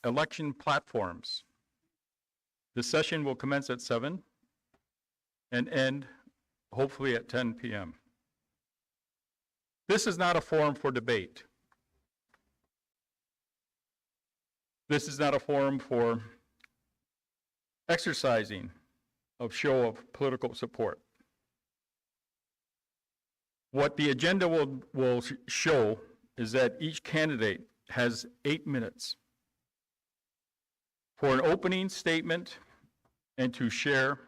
election platforms. The session will commence at 7 and end hopefully at 10 p.m. This is not a forum for debate. This is not a forum for exercising of show of political support. What the agenda will show is that each candidate has 8 minutes for an opening statement and to share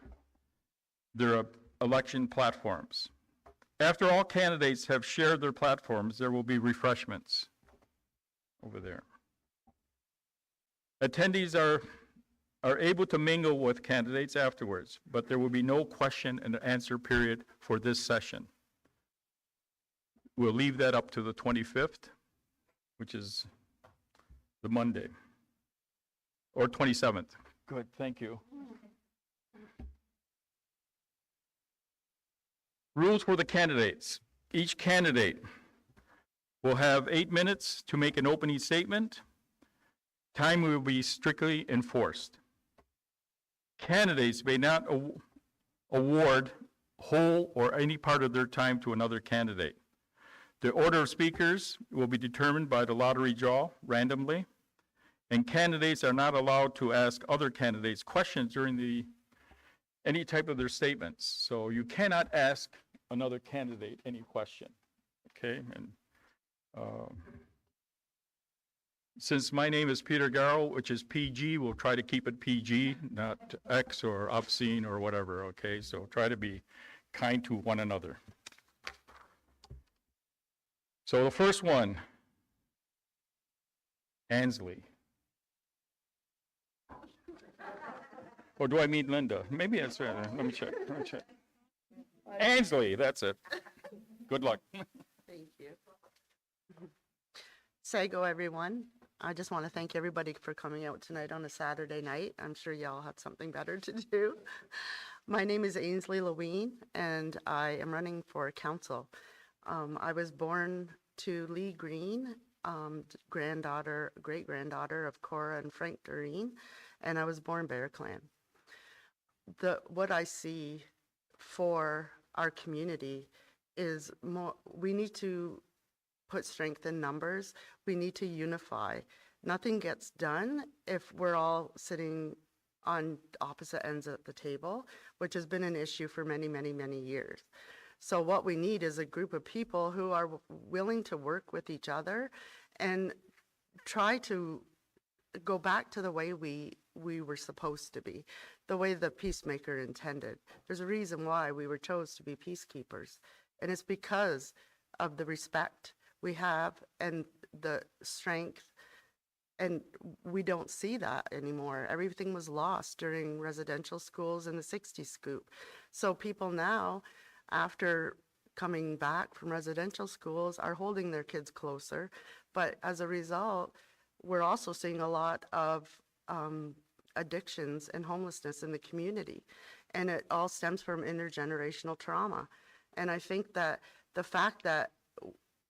their election platforms. After all candidates have shared their platforms, there will be refreshments over there. Attendees are able to mingle with candidates afterwards, but there will be no question and answer period for this session. We'll leave that up to the 25th, which is the Monday, or 27th. Good, thank you. Rules for the candidates. Each candidate will have 8 minutes to make an opening statement. Time will be strictly enforced. Candidates may not award whole or any part of their time to another candidate. The order of speakers will be determined by the lottery draw randomly, and candidates are not allowed to ask other candidates questions during any type of their statements. So you cannot ask another candidate any question, okay? And since my name is Peter Garrow, which is PG, we'll try to keep it PG, not X or obscene or whatever, okay? So try to be kind to one another. So the first one, Ansley. Or do I mean Linda? Maybe that's right. Let me check. Ansley, that's it. Good luck. Thank you. Sago, everyone. I just want to thank everybody for coming out tonight on a Saturday night. I'm sure y'all had something better to do. My name is Ansley Leween, and I am running for council. I was born to Lee Green, great-granddaughter of Cora and Frank Doreen, and I was born Bear Clan. What I see for our community is we need to put strength in numbers. We need to unify. Nothing gets done if we're all sitting on opposite ends of the table, which has been an issue for many, many, many years. So what we need is a group of people who are willing to work with each other and try to go back to the way we were supposed to be, the way the peacemaker intended. There's a reason why we were chosen to be peacekeepers, and it's because of the respect we have and the strength, and we don't see that anymore. Everything was lost during residential schools in the 60s scoop. So people now, after coming back from residential schools, are holding their kids closer, but as a result, we're also seeing a lot of addictions and homelessness in the community, and it all stems from intergenerational trauma. And I think that the fact that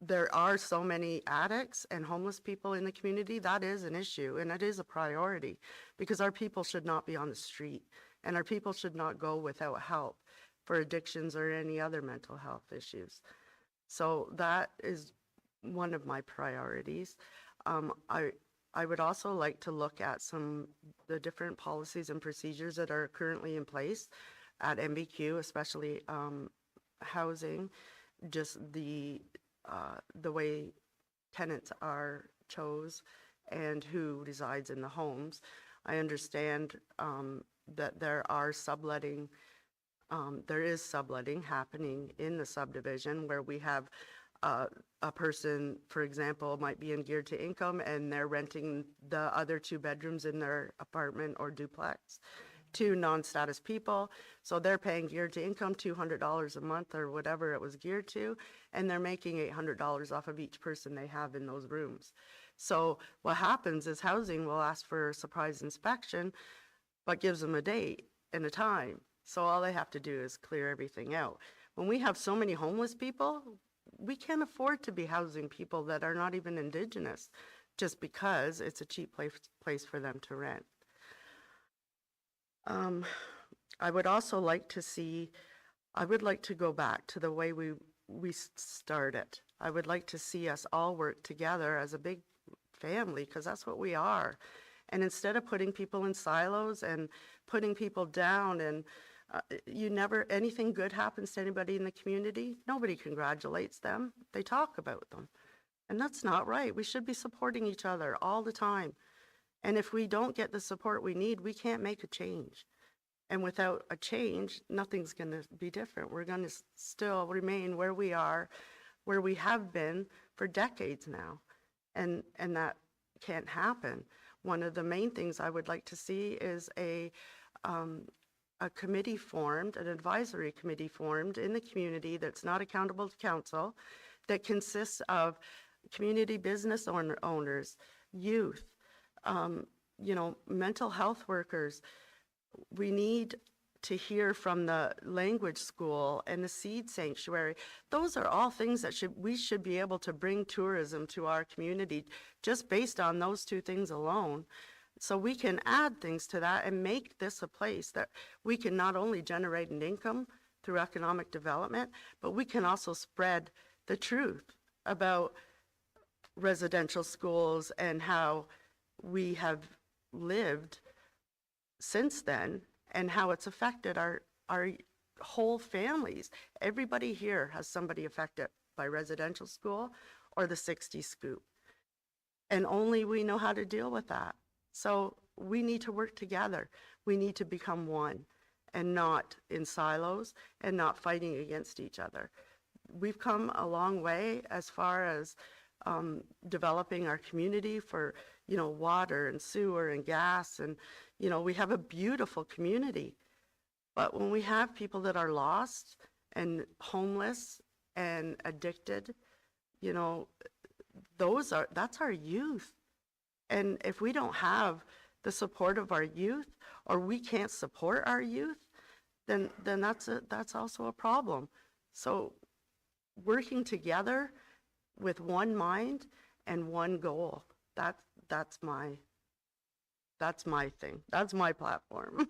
there are so many addicts and homeless people in the community, that is an issue, and it is a priority, because our people should not be on the street, and our people should not go without help for addictions or any other mental health issues. So that is one of my priorities. I would also like to look at the different policies and procedures that are currently in place at MBQ, especially housing, just the way tenants are chose and who resides in the homes. I understand that there is subletting happening in the subdivision where we have a person, for example, might be in geared to income and they're renting the other 2 bedrooms in their apartment or duplex to non-status people. So they're paying geared to income $200 a month or whatever it was geared to, and they're making $800 off of each person they have in those rooms. So what happens is housing will ask for a surprise inspection, but gives them a date and a time. So all they have to do is clear everything out. When we have so many homeless people, we can't afford to be housing people that are not even Indigenous. just because it's a cheap place for them to rent. I would also like to see, I would like to go back to the way we started. I would like to see us all work together as a big family, because that's what we are. And instead of putting people in silos and putting people down, and anything good happens to anybody in the community, nobody congratulates them. They talk about them. And that's not right. We should be supporting each other all the time. And if we don't get the support we need, we can't make a change. And without a change, nothing's going to be different. We're going to still remain where we are, where we have been for decades now. And that can't happen. One of the main things I would like to see is a committee formed, an advisory committee formed in the community that's not accountable to council, that consists of community business owners, youth, mental health workers. We need to hear from the language school and the seed sanctuary. Those are all things that we should be able to bring tourism to our community just based on those two things alone. So we can add things to that and make this a place that we can not only generate an income through economic development, but we can also spread the truth about residential schools and how we have lived since then and how it's affected our whole families. Everybody here has somebody affected by residential school or the 60 scoop. And only we know how to deal with that. So we need to work together. We need to become one and not in silos and not fighting against each other. We've come a long way as far as developing our community for, water and sewer and gas. And, we have a beautiful community. But when we have people that are lost and homeless and addicted, that's our youth. And if we don't have the support of our youth, or we can't support our youth, then that's also a problem. So working together with one mind and one goal, that's my thing. That's my platform.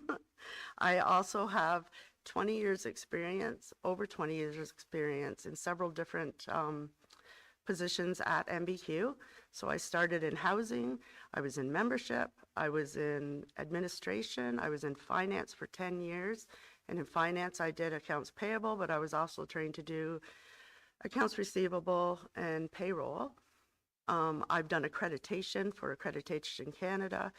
I also have 20 years experience, over 20 years experience in several different positions at MBQ. So I started in housing, I was in membership, I was in administration, I was in finance for 10 years. And in finance, I did accounts payable, but I was also trained to do accounts receivable and payroll. I've done accreditation for Accreditation Canada,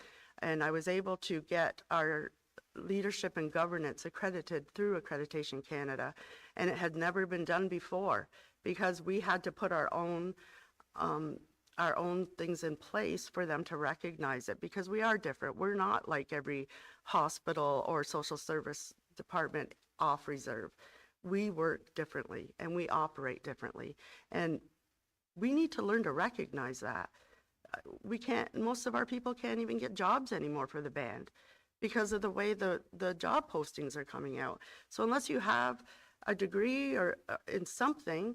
and I was able to get our leadership and governance accredited through Accreditation Canada, and it had never been done before because we had to put our own things in place for them to recognize it, because we are different. We're not like every hospital or social service department off reserve. We work differently and we operate differently, and we need to learn to recognize that. Most of our people can't even get jobs anymore for the band because of the way the job postings are coming out. So unless you have a degree or in something,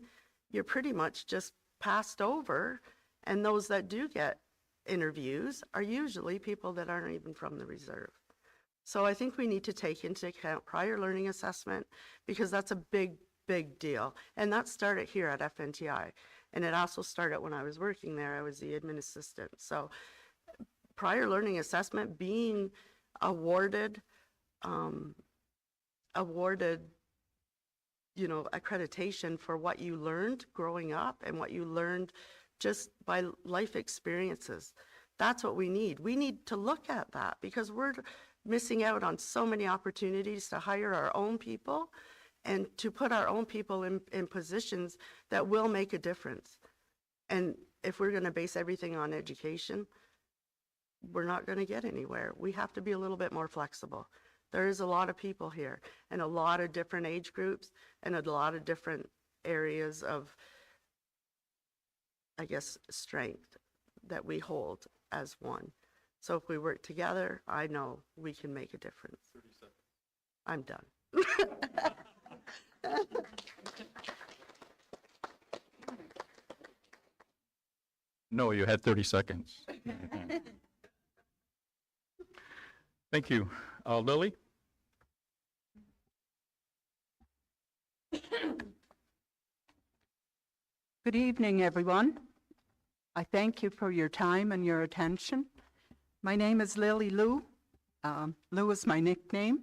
you're pretty much just passed over. And those that do get interviews are usually people that aren't even from the reserve. So I think we need to take into account prior learning assessment, because that's a big, big deal. And that started here at FNTI. And it also started when I was working there. I was the admin assistant. So prior learning assessment, being awarded accreditation for what you learned growing up and what you learned just by life experiences. That's what we need. We need to look at that, because we're missing out on so many opportunities to hire our own people and to put our own people in positions that will make a difference. And if we're going to base everything on education, we're not going to get anywhere. We have to be a little bit more flexible. There is a lot of people here and a lot of different age groups and a lot of different areas of, I guess, strength that we hold as one. So if we work together, I know we can make a difference. 30 seconds. I'm done. No, you had 30 seconds. Thank you. Lily? Good evening, everyone. I thank you for your time and your attention. My name is Lily Lou. Lou is my nickname.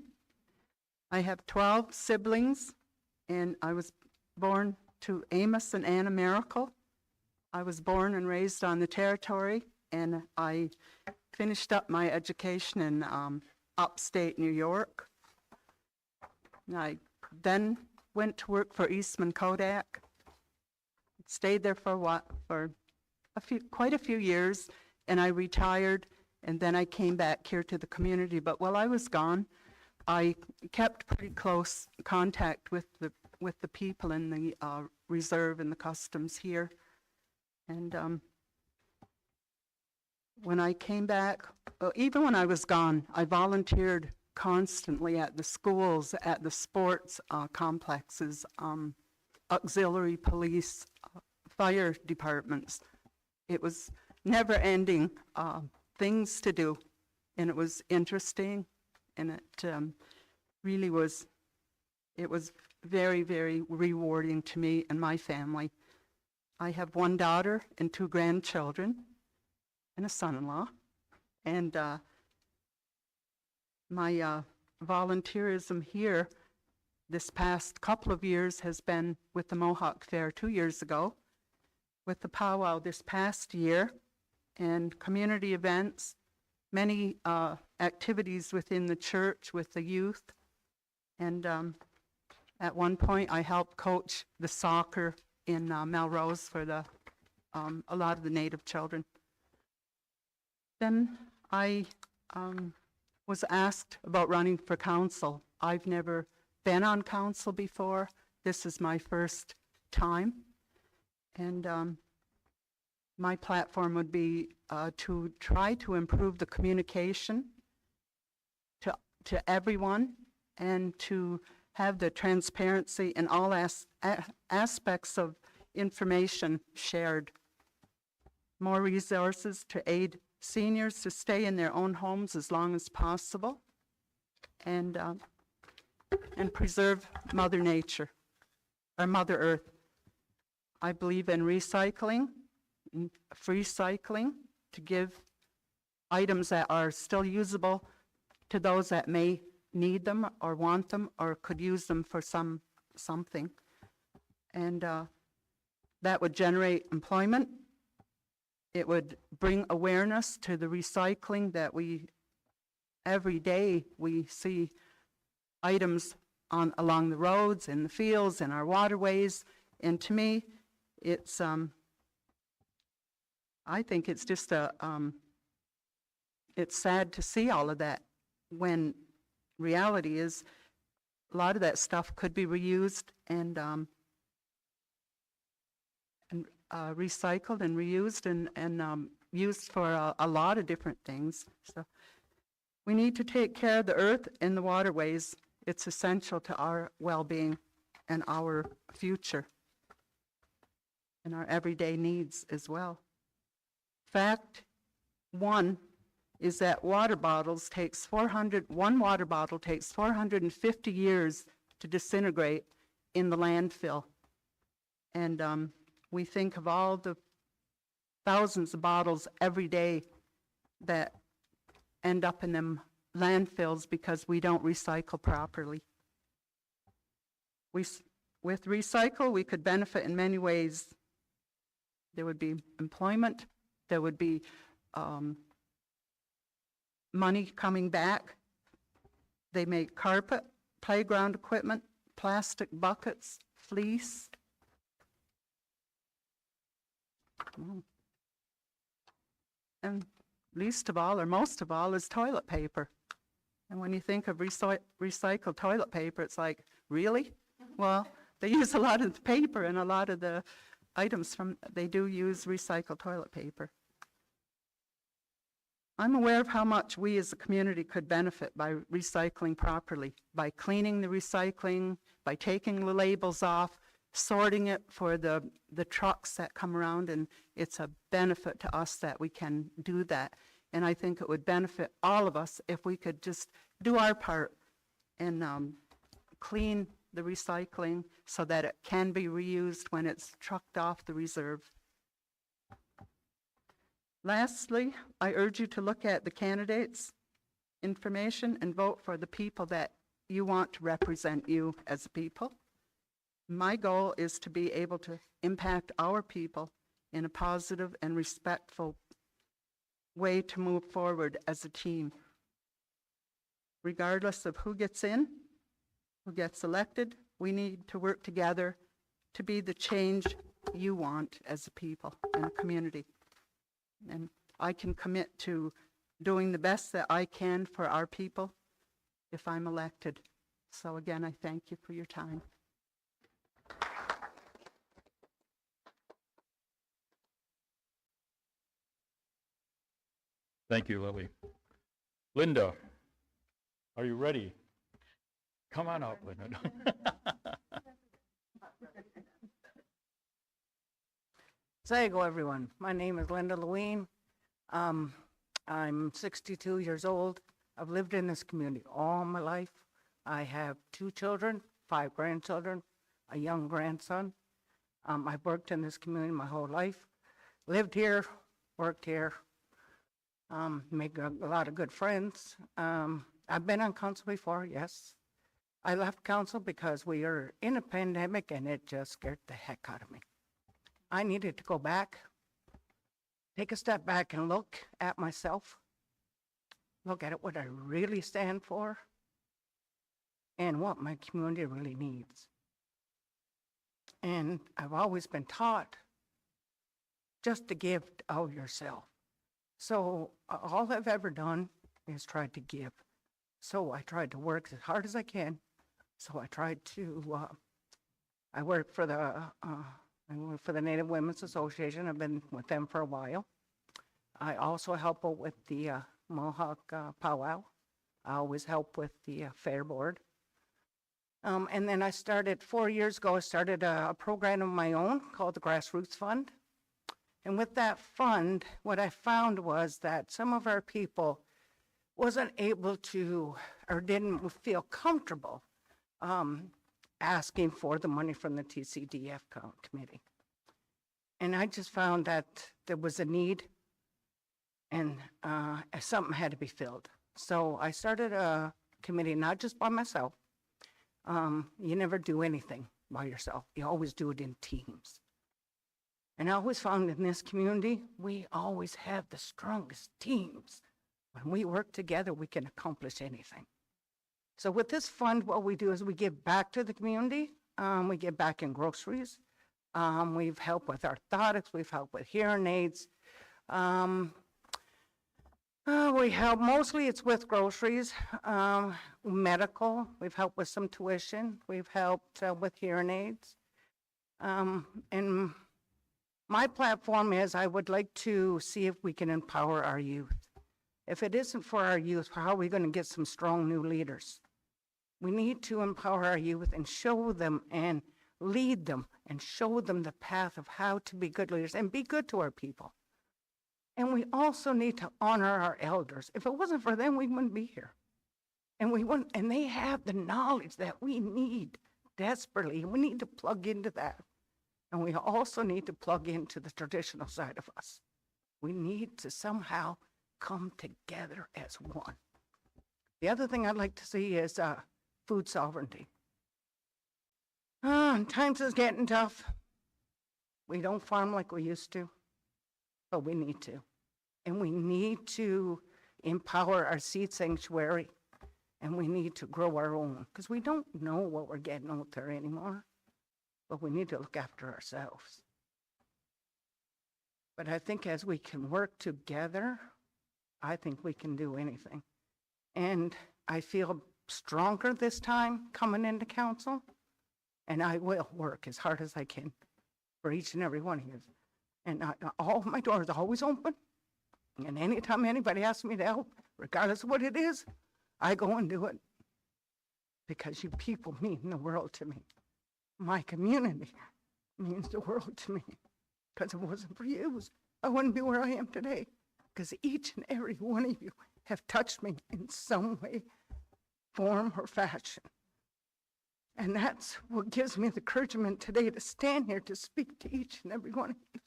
I have 12 siblings, and I was born to Amos and Anna Miracle. I was born and raised on the territory, and I finished up my education in upstate New York. And I then went to work for Eastman Kodak. Stayed there for quite a few years, and I retired, and then I came back here to the community. But while I was gone, I kept pretty close contact with the people in the reserve and the customs here. And when I came back, even when I was gone, I volunteered constantly at the schools, at the sports complexes, auxiliary police, fire departments. It was never-ending things to do, and it was interesting, and it really was, it was very, very rewarding to me and my family. I have one daughter and 2 grandchildren and a son-in-law, and my volunteerism here this past couple of years has been with the Mohawk Fair 2 years ago, with the powwow this past year, and community events, many activities within the church with the youth. And at one point I helped coach the soccer in Melrose for a lot of the Native children. Then I was asked about running for council. I've never been on council before. This is my first time. And my platform would be to try to improve the communication to everyone, and to have the transparency in all aspects of information shared. More resources to aid seniors to stay in their own homes as long as possible, and preserve Mother Nature, or Mother Earth. I believe in recycling, free cycling, to give items that are still usable to those that may need them or want them or could use them for something. And that would generate employment. It would bring awareness to the recycling that every day we see items along the roads, in the fields, in our waterways. And to me, it's, I think it's just it's sad to see all of that, when reality is a lot of that stuff could be reused and recycled and reused and used for a lot of different things. So we need to take care of the earth and the waterways. It's essential to our well-being and our future and our everyday needs as well. Fact 1 is that one water bottle takes 450 years to disintegrate in the landfill. And we think of all the thousands of bottles every day that end up in them landfills because we don't recycle properly. With recycle, we could benefit in many ways. There would be employment, there would be money coming back. They make carpet, playground equipment, plastic buckets, fleece. And least of all, or most of all, is toilet paper. And when you think of recycled toilet paper, it's like, really? Well, they use a lot of the paper, and a lot of the items they do use recycled toilet paper. I'm aware of how much we as a community could benefit by recycling properly, by cleaning the recycling, by taking the labels off, sorting it for the trucks that come around, and it's a benefit to us that we can do that. And I think it would benefit all of us if we could just do our part and clean the recycling so that it can be reused when it's trucked off the reserve. Lastly, I urge you to look at the candidates' information and vote for the people that you want to represent you as a people. My goal is to be able to impact our people in a positive and respectful way to move forward as a team. Regardless of who gets in, who gets elected, we need to work together to be the change you want as a people and a community. And I can commit to doing the best that I can for our people if I'm elected. So again, I thank you for your time. Thank you, Lily. Linda, are you ready? Come on up, Linda. Zago, everyone. My name is Linda Lewine. I'm 62 years old. I've lived in this community all my life. I have 2 children, 5 grandchildren, a young grandson. I've worked in this community my whole life. Lived here, worked here, made a lot of good friends. I've been on council before, yes. I left council because we were in a pandemic and it just scared the heck out of me. I needed to go back, take a step back and look at myself, look at what I really stand for, and what my community really needs. And I've always been taught just to give of yourself. So all I've ever done is tried to give. So I tried to work as hard as I can. So I tried to, I work for the Native Women's Association. I've been with them for a while. I also help out with the Mohawk powwow. I always help with the fair board. And then I started 4 years ago, I started a program of my own called the Grassroots Fund. And with that fund, what I found was that some of our people wasn't able to, or didn't feel comfortable asking for the money from the TCDF committee. And I just found that there was a need and something had to be filled. So I started a committee, not just by myself. You never do anything by yourself. You always do it in teams. And I always found in this community, we always have the strongest teams. When we work together, we can accomplish anything. So with this fund, what we do is we give back to the community. We give back in groceries. We've helped with orthotics. We've helped with hearing aids. We help, mostly it's with groceries, medical. We've helped with some tuition. We've helped with hearing aids. And my platform is I would like to see if we can empower our youth. If it isn't for our youth, how are we going to get some strong new leaders? We need to empower our youth and show them and lead them and show them the path of how to be good leaders and be good to our people. And we also need to honor our elders. If it wasn't for them, we wouldn't be here. And we wouldn't, and they have the knowledge that we need desperately. We need to plug into that. And we also need to plug into the traditional side of us. We need to somehow come together as one. The other thing I'd like to see is food sovereignty. Times is getting tough. We don't farm like we used to, but we need to. And we need to empower our seed sanctuary, and we need to grow our own, because we don't know what we're getting out there anymore, but we need to look after ourselves. But I think as we can work together, I think we can do anything. And I feel stronger this time coming into council, and I will work as hard as I can for each and every one of you. And all my doors are always open. And anytime anybody asks me to help, regardless of what it is, I go and do it. Because you people mean the world to me. my community means the world to me. Because if it wasn't for you, I wouldn't be where I am today. Because each and every one of you have touched me in some way, form, or fashion. And that's what gives me the encouragement today to stand here to speak to each and every one of you.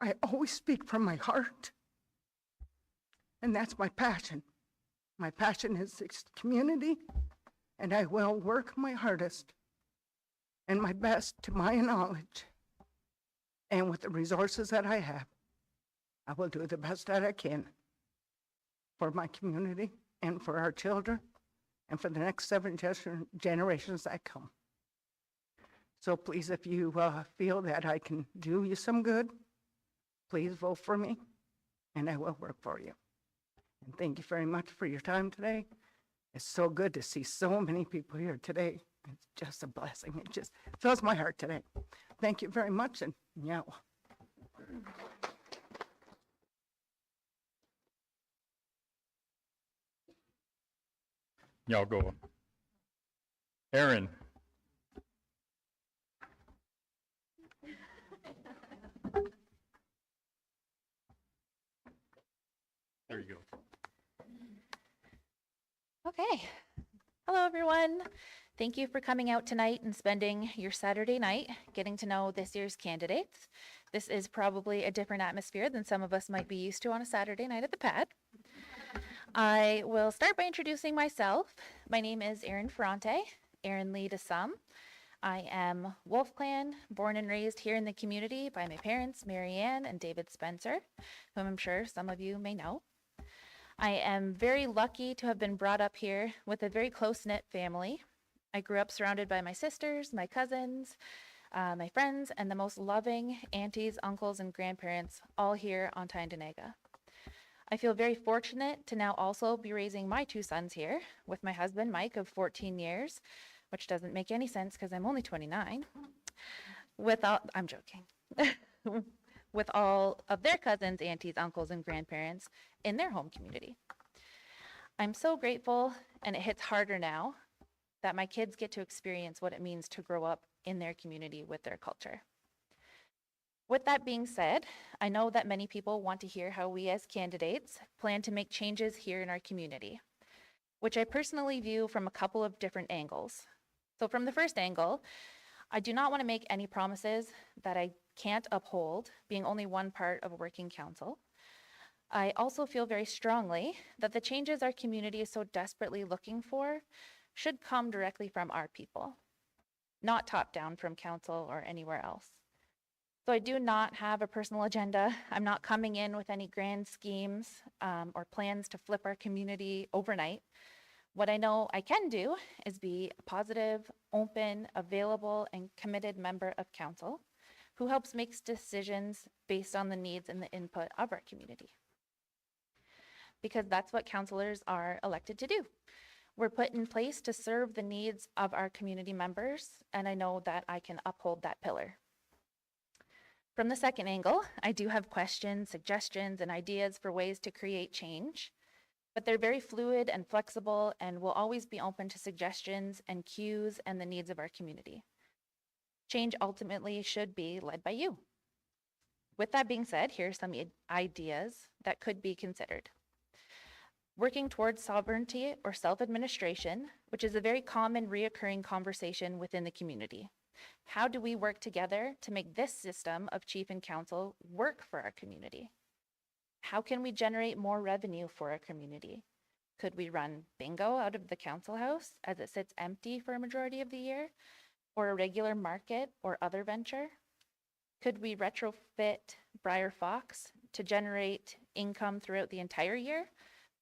I always speak from my heart. And that's my passion. My passion is this community, and I will work my hardest and my best to my knowledge. And with the resources that I have, I will do the best that I can for my community and for our children and for the next 7 generations that come. So please, if you feel that I can do you some good, please vote for me, and I will work for you. And thank you very much for your time today. It's so good to see so many people here today. It's just a blessing. It just fills my heart today. Thank you very much, and yeah. Y'all go. Aaron. There you go. Okay. Hello, everyone. Thank you for coming out tonight and spending your Saturday night getting to know this year's candidates. This is probably a different atmosphere than some of us might be used to on a Saturday night at the pad. I will start by introducing myself. My name is Erin Ferrante, Erin Lee to some. I am Wolf Clan, born and raised here in the community by my parents, Mary Ann and David Spencer, whom I'm sure some of you may know. I am very lucky to have been brought up here with a very close-knit family. I grew up surrounded by my sisters, my cousins, my friends, and the most loving aunties, uncles, and grandparents, all here on Tyendinaga. I feel very fortunate to now also be raising my 2 sons here with my husband, Mike, of 14 years, which doesn't make any sense because I'm only 29. I'm joking. With all of their cousins, aunties, uncles, and grandparents in their home community. I'm so grateful, and it hits harder now, that my kids get to experience what it means to grow up in their community with their culture. With that being said, I know that many people want to hear how we as candidates plan to make changes here in our community, which I personally view from a couple of different angles. So from the first angle, I do not want to make any promises that I can't uphold, being only one part of a working council. I also feel very strongly that the changes our community is so desperately looking for should come directly from our people, not top down from council or anywhere else. So I do not have a personal agenda. I'm not coming in with any grand schemes or plans to flip our community overnight. What I know I can do is be a positive, open, available, and committed member of council who helps make decisions based on the needs and the input of our community. Because that's what councilors are elected to do. We're put in place to serve the needs of our community members, and I know that I can uphold that pillar. From the second angle, I do have questions, suggestions, and ideas for ways to create change, but they're very fluid and flexible and will always be open to suggestions and cues and the needs of our community. Change ultimately should be led by you. With that being said, here's some ideas that could be considered. Working towards sovereignty or self-administration, which is a very common reoccurring conversation within the community. How do we work together to make this system of chief and council work for our community? How can we generate more revenue for our community? Could we run bingo out of the council house as it sits empty for a majority of the year? Or a regular market or other venture? Could we retrofit Briar Fox to generate income throughout the entire year?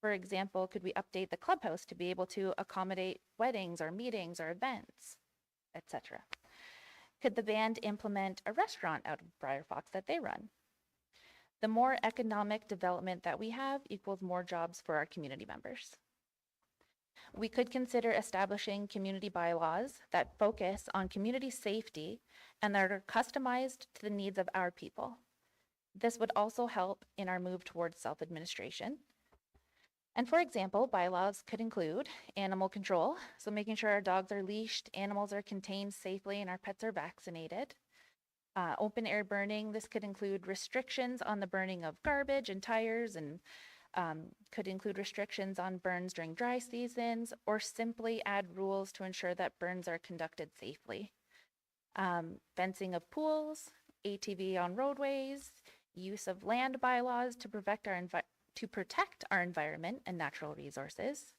For example, could we update the clubhouse to be able to accommodate weddings or meetings or events, etc.? Could the band implement a restaurant out of Briar Fox that they run? The more economic development that we have equals more jobs for our community members. We could consider establishing community bylaws that focus on community safety and that are customized to the needs of our people. This would also help in our move towards self-administration. And for example, bylaws could include animal control, so making sure our dogs are leashed, animals are contained safely, and our pets are vaccinated. Open air burning, this could include restrictions on the burning of garbage and tires, and could include restrictions on burns during dry seasons, or simply add rules to ensure that burns are conducted safely. Fencing of pools, ATV on roadways, use of land bylaws to protect our environment and natural resources.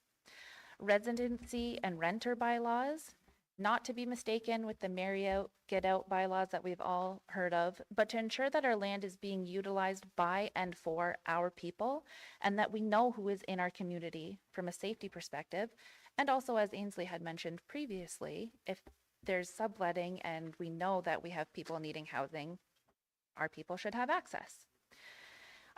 Residency and renter bylaws, not to be mistaken with the marry out, get out bylaws that we've all heard of, but to ensure that our land is being utilized by and for our people, and that we know who is in our community from a safety perspective. And also, as Ansley had mentioned previously, if there's subletting and we know that we have people needing housing, our people should have access.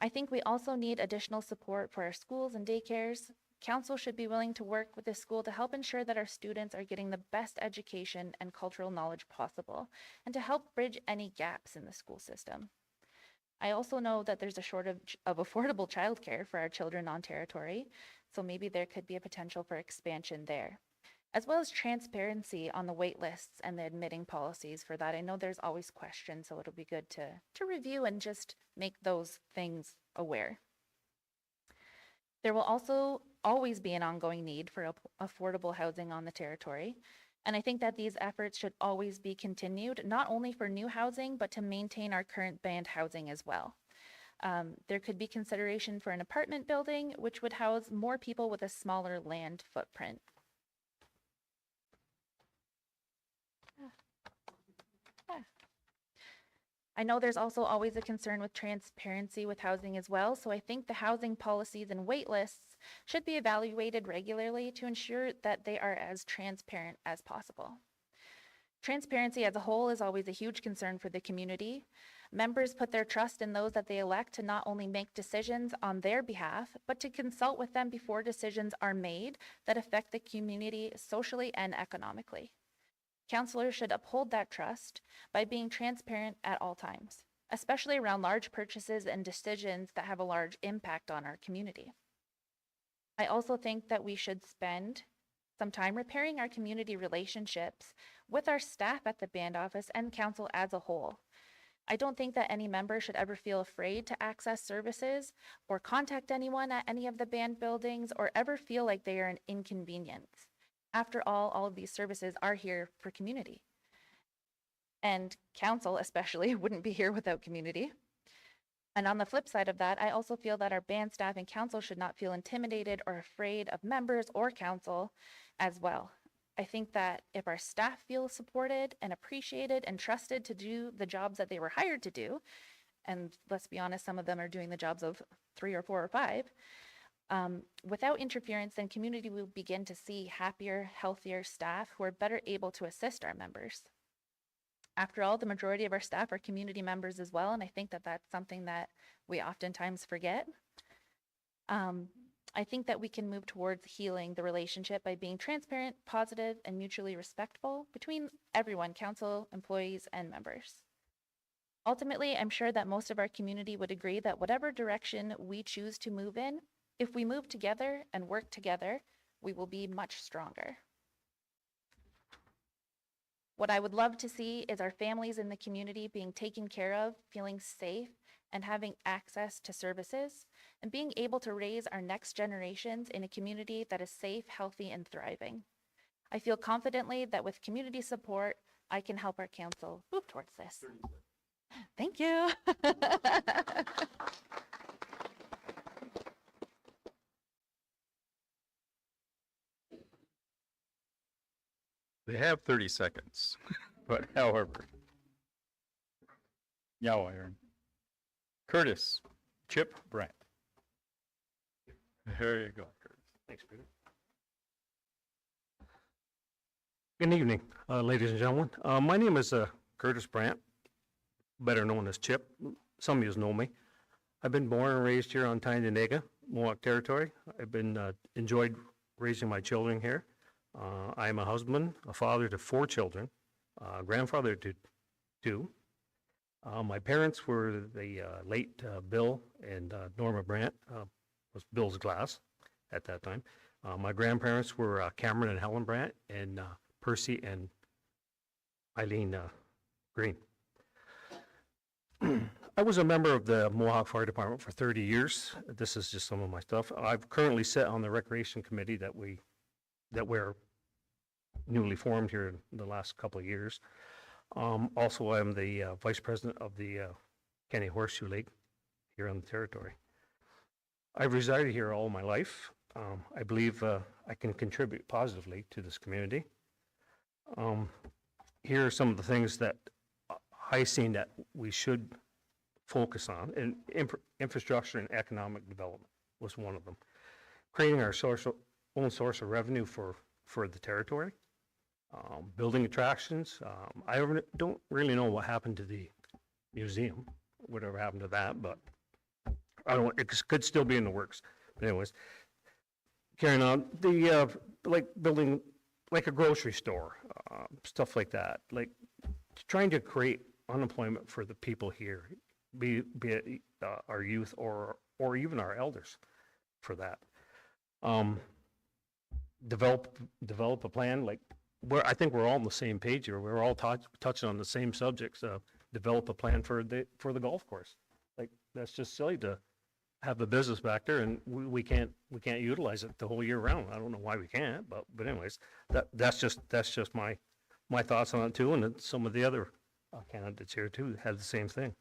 I think we also need additional support for our schools and daycares. Council should be willing to work with the school to help ensure that our students are getting the best education and cultural knowledge possible, and to help bridge any gaps in the school system. I also know that there's a shortage of affordable childcare for our children on territory, so maybe there could be a potential for expansion there, as well as transparency on the wait lists and the admitting policies for that. I know there's always questions, so it'll be good to review and just make those things aware. There will also always be an ongoing need for affordable housing on the territory. And I think that these efforts should always be continued, not only for new housing, but to maintain our current band housing as well. There could be consideration for an apartment building, which would house more people with a smaller land footprint. I know there's also always a concern with transparency with housing as well, so I think the housing policies and wait lists should be evaluated regularly to ensure that they are as transparent as possible. Transparency as a whole is always a huge concern for the community. Members put their trust in those that they elect to not only make decisions on their behalf, but to consult with them before decisions are made that affect the community socially and economically. Councillors should uphold that trust by being transparent at all times, especially around large purchases and decisions that have a large impact on our community. I also think that we should spend some time repairing our community relationships with our staff at the band office and council as a whole. I don't think that any member should ever feel afraid to access services or contact anyone at any of the band buildings, or ever feel like they are an inconvenience. After all of these services are here for community. And council especially wouldn't be here without community. And on the flip side of that, I also feel that our band staff and council should not feel intimidated or afraid of members or council as well. I think that if our staff feel supported and appreciated and trusted to do the jobs that they were hired to do, and let's be honest, some of them are doing the jobs of 3 or 4 or 5, without interference, then community will begin to see happier, healthier staff who are better able to assist our members. After all, the majority of our staff are community members as well, and I think that that's something that we oftentimes forget. I think that we can move towards healing the relationship by being transparent, positive, and mutually respectful between everyone, council, employees, and members. Ultimately, I'm sure that most of our community would agree that whatever direction we choose to move in, if we move together and work together, we will be much stronger. What I would love to see is our families in the community being taken care of, feeling safe, and having access to services, and being able to raise our next generations in a community that is safe, healthy, and thriving. I feel confidently that with community support, I can help our council move towards this. Thank you. They have 30 seconds, but however. Now, Aaron. Curtis, Chip, Brandt. There you go, Curtis. Thanks, Peter. Good evening, ladies and gentlemen. My name is Curtis Brandt, better known as Chip. Some of you know me. I've been born and raised here on Tyendinaga, Mohawk Territory. I've been enjoyed raising my children here. I am a husband, a father to 4 children, grandfather to 2. My parents were the late Bill and Norma Brandt, was Bill's class, at that time. My grandparents were Cameron and Helen Brandt, and Percy and Eileen Green. I was a member of the Mohawk Fire Department for 30 years. This is just some of my stuff. I've currently sat on the Recreation Committee that we're newly formed here in the last couple of years. Also, I'm the Vice President of the Kenny Horseshoe League here on the territory. I've resided here all my life. I believe I can contribute positively to this community. Here are some of the things that I seen that we should focus on, and infrastructure and economic development was one of them. Creating our own source of revenue for the territory. Building attractions. I don't really know what happened to the museum, whatever happened to that, but it could still be in the works. But anyways, carrying on, the like building like a grocery store, stuff like that, like trying to create unemployment for the people here, be it our youth or even our elders for that. Develop a plan, like I think we're all on the same page here. We're all touching on the same subjects. Develop a plan for the golf course. Like, that's just silly to have a business back there and we can't utilize it the whole year round. I don't know why we can't, but anyways, that's just my thoughts on it too. And then some of the other candidates here too had the same thing.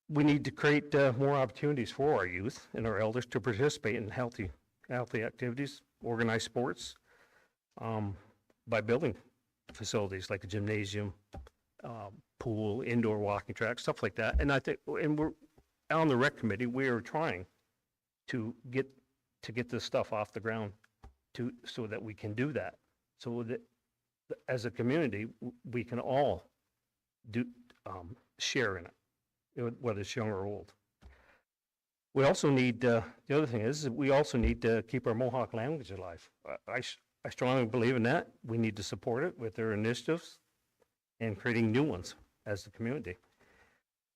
We need to create more opportunities for our youth and our elders to participate in healthy activities, organized sports, by building facilities like a gymnasium, pool, indoor walking track, stuff like that. And I think, and we're on the rec committee, we are trying to get this stuff off the ground so that we can do that. So that as a community, we can all share in it, whether it's young or old. We also need, the other thing is, we also need to keep our Mohawk language alive. I strongly believe in that. We need to support it with their initiatives and creating new ones as a community.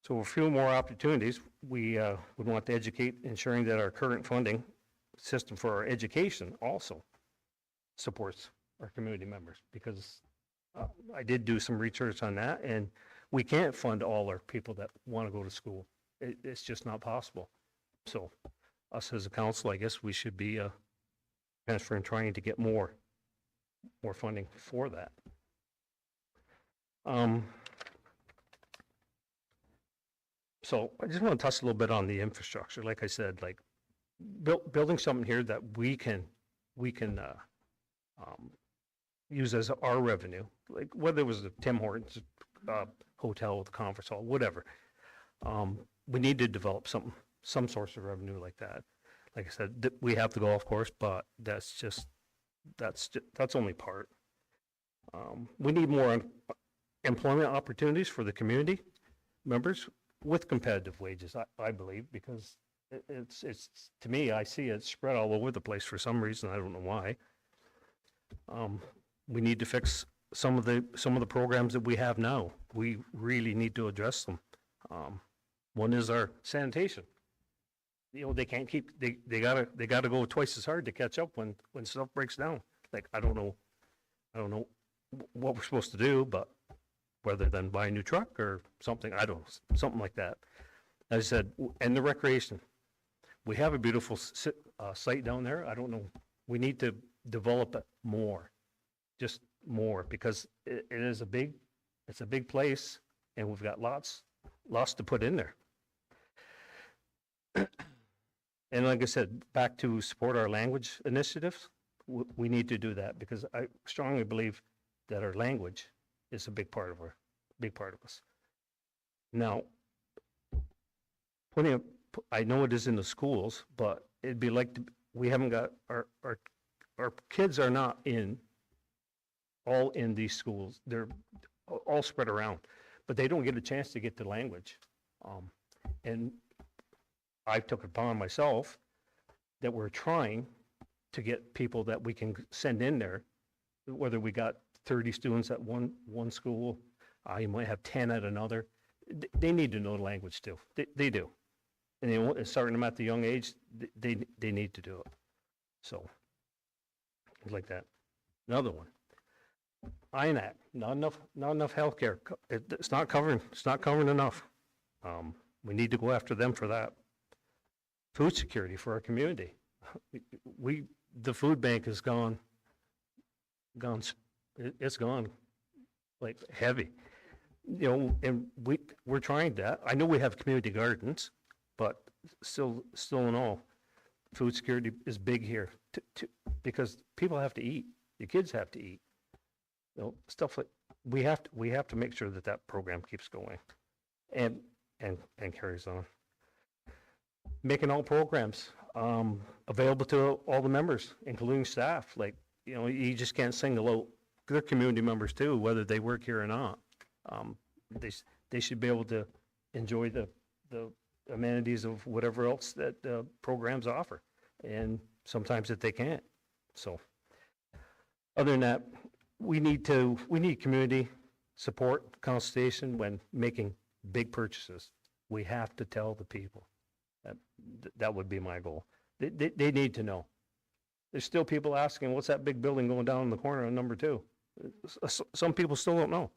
So a few more opportunities. We would want to educate, ensuring that our current funding system for our education also supports our community members, because I did do some research on that, and we can't fund all our people that want to go to school. It's just not possible. So us as a council, I guess we should be transferring, trying to get more funding for that. So I just want to touch a little bit on the infrastructure. Like I said, like building something here that we can use as our revenue, like whether it was the Tim Hortons hotel with a conference hall, whatever. We need to develop some source of revenue like that. Like I said, we have the golf course, but that's only part. We need more employment opportunities for the community members with competitive wages, I believe, because it's to me, I see it spread all over the place for some reason. I don't know why. We need to fix some of the programs that we have now. We really need to address them. One is our sanitation. You know, they can't keep, they gotta go twice as hard to catch up when stuff breaks down. Like, I don't know what we're supposed to do, but whether than buy a new truck or something, I don't know, something like that. As I said, and the recreation. We have a beautiful site down there. I don't know, we need to develop it more, just more, because it's a big place, and we've got lots to put in there. And like I said, back to support our language initiatives, we need to do that, because I strongly believe that our language is a big part of us. Now, I know it is in the schools, but it'd be like we haven't got our kids are not all in these schools. They're all spread around, but they don't get a chance to get the language. And I took it upon myself that we're trying to get people that we can send in there, whether we got 30 students at one school, you might have 10 at another. They need to know the language too. They do. and starting them at the young age, they need to do it. So, things like that. Another one. INAC, not enough healthcare. It's not covering enough. We need to go after them for that. Food security for our community. The food bank has gone, it's gone like heavy. You know, and we're trying that. I know we have community gardens, but still in all, food security is big here because people have to eat. Your kids have to eat. You know, stuff like we have to make sure that program keeps going and carries on. Making all programs available to all the members, including staff. Like, you know, you just can't single out. They're community members too, whether they work here or not. They should be able to enjoy the amenities of whatever else that the programs offer, and sometimes that they can't. So, other than that, we need community support, consultation when making big purchases. We have to tell the people. That would be my goal. They need to know. There's still people asking, what's that big building going down in the corner on number 2? Some people still don't know.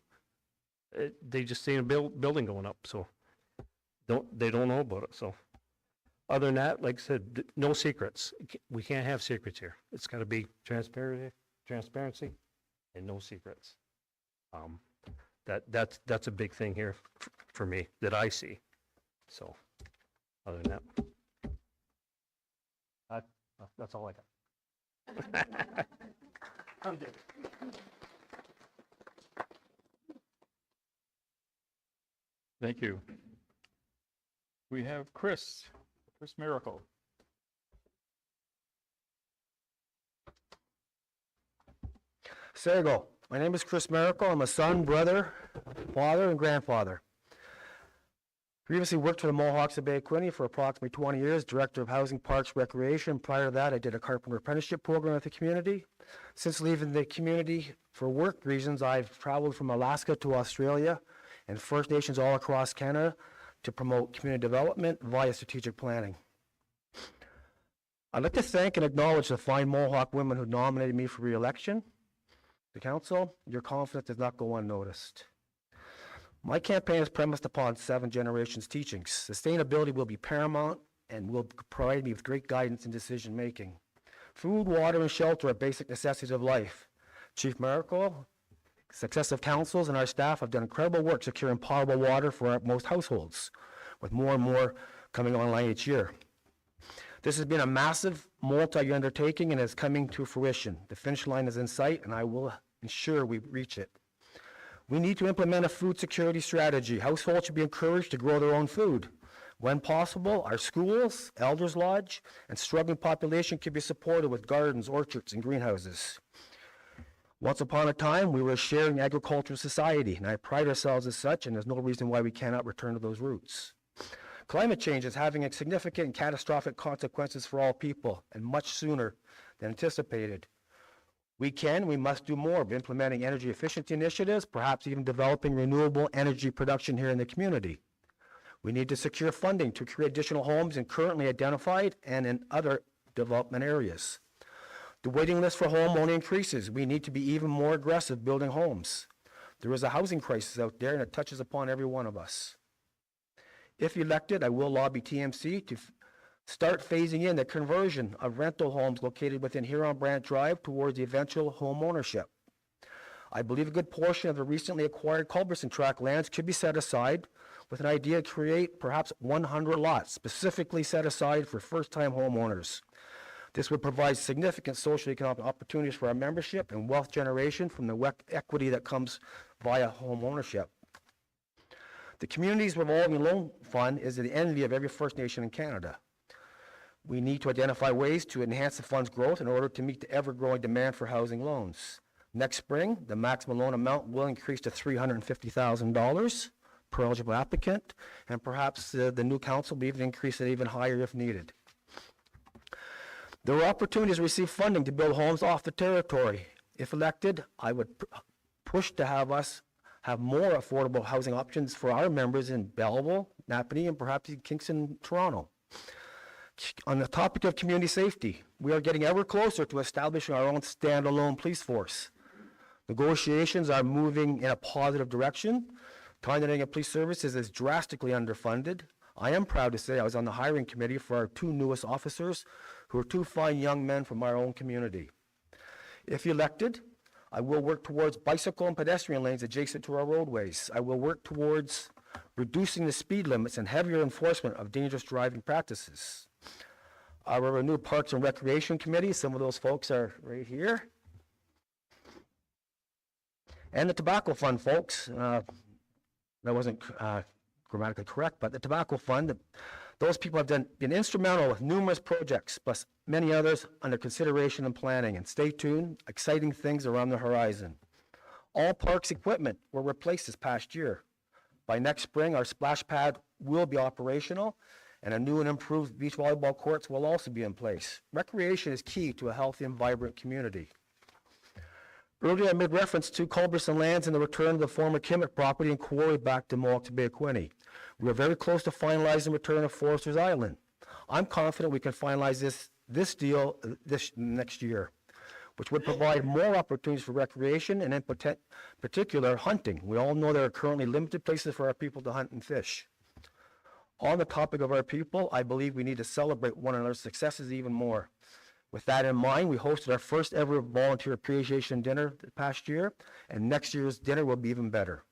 They just see a building going up, so they don't know about it. So other than that, like I said, no secrets. We can't have secrets here. It's got to be transparency and no secrets. That's a big thing here for me that I see. So other than that, that's all I got. I'm good. Thank you. We have Chris Miracle. Sergo. My name is Chris Miracle. I'm a son, brother, father, and grandfather. Previously worked for the Mohawks of Bay Quinte for approximately 20 years, Director of Housing, Parks, Recreation. Prior to that, I did a carpenter apprenticeship program with the community. Since leaving the community for work reasons, I've traveled from Alaska to Australia and First Nations all across Canada to promote community development via strategic planning. I'd like to thank and acknowledge the fine Mohawk women who nominated me for re-election. The council, your confidence does not go unnoticed. My campaign is premised upon 7 generations' teachings. Sustainability will be paramount and will provide me with great guidance in decision making. Food, water, and shelter are basic necessities of life. Chief Miracle, successive councils, and our staff have done incredible work securing potable water for most households, with more and more coming online each year. This has been a massive multi-year undertaking and is coming to fruition. The finish line is in sight, and I will ensure we reach it. We need to implement a food security strategy. Households should be encouraged to grow their own food. When possible, our schools, elders lodge, and struggling population can be supported with gardens, orchards, and greenhouses. Once upon a time, we were a sharing agricultural society, and I pride ourselves as such, and there's no reason why we cannot return to those roots. Climate change is having significant and catastrophic consequences for all people, and much sooner than anticipated. We must do more of implementing energy efficiency initiatives, perhaps even developing renewable energy production here in the community. We need to secure funding to create additional homes in currently identified and in other development areas. The waiting list for home only increases. We need to be even more aggressive building homes. There is a housing crisis out there, and it touches upon every one of us. If elected, I will lobby TMC to start phasing in the conversion of rental homes located within Huron Branch Drive towards the eventual home ownership. I believe a good portion of the recently acquired Culberson tract lands could be set aside with an idea to create perhaps 100 lots specifically set aside for first-time homeowners. This would provide significant social economic opportunities for our membership and wealth generation from the equity that comes via home ownership. The Communities Revolving Loan Fund is the envy of every First Nation in Canada. We need to identify ways to enhance the fund's growth in order to meet the ever-growing demand for housing loans. Next spring, the maximum loan amount will increase to $350,000 per eligible applicant, and perhaps the new council will even increase it even higher if needed. There are opportunities to receive funding to build homes off the territory. If elected, I would push to have us have more affordable housing options for our members in Belleville, Napanee, and perhaps in Kingston, Toronto. On the topic of community safety, we are getting ever closer to establishing our own standalone police force. Negotiations are moving in a positive direction. Tyndall Police Services is drastically underfunded. I am proud to say I was on the hiring committee for our 2 newest officers, who are 2 fine young men from our own community. If elected, I will work towards bicycle and pedestrian lanes adjacent to our roadways. I will work towards reducing the speed limits and heavier enforcement of dangerous driving practices. Our renewed Parks and Recreation Committee, some of those folks are right here. And the Tobacco Fund, folks. That wasn't grammatically correct, but the Tobacco Fund, those people have been instrumental with numerous projects, plus many others under consideration and planning. And stay tuned, exciting things are on the horizon. All parks equipment were replaced this past year. By next spring, our splash pad will be operational, and a new and improved beach volleyball courts will also be in place. Recreation is key to a healthy and vibrant community. Earlier, I made reference to Culberson lands and the return of the former Kimmitt property and quarry back to Mohawk to Bay Quinte. We are very close to finalizing the return of Forester's Island. I'm confident we can finalize this deal this next year, which would provide more opportunities for recreation and in particular hunting. We all know there are currently limited places for our people to hunt and fish. On the topic of our people, I believe we need to celebrate one another's successes even more. With that in mind, we hosted our first ever volunteer appreciation dinner this past year, and next year's dinner will be even better.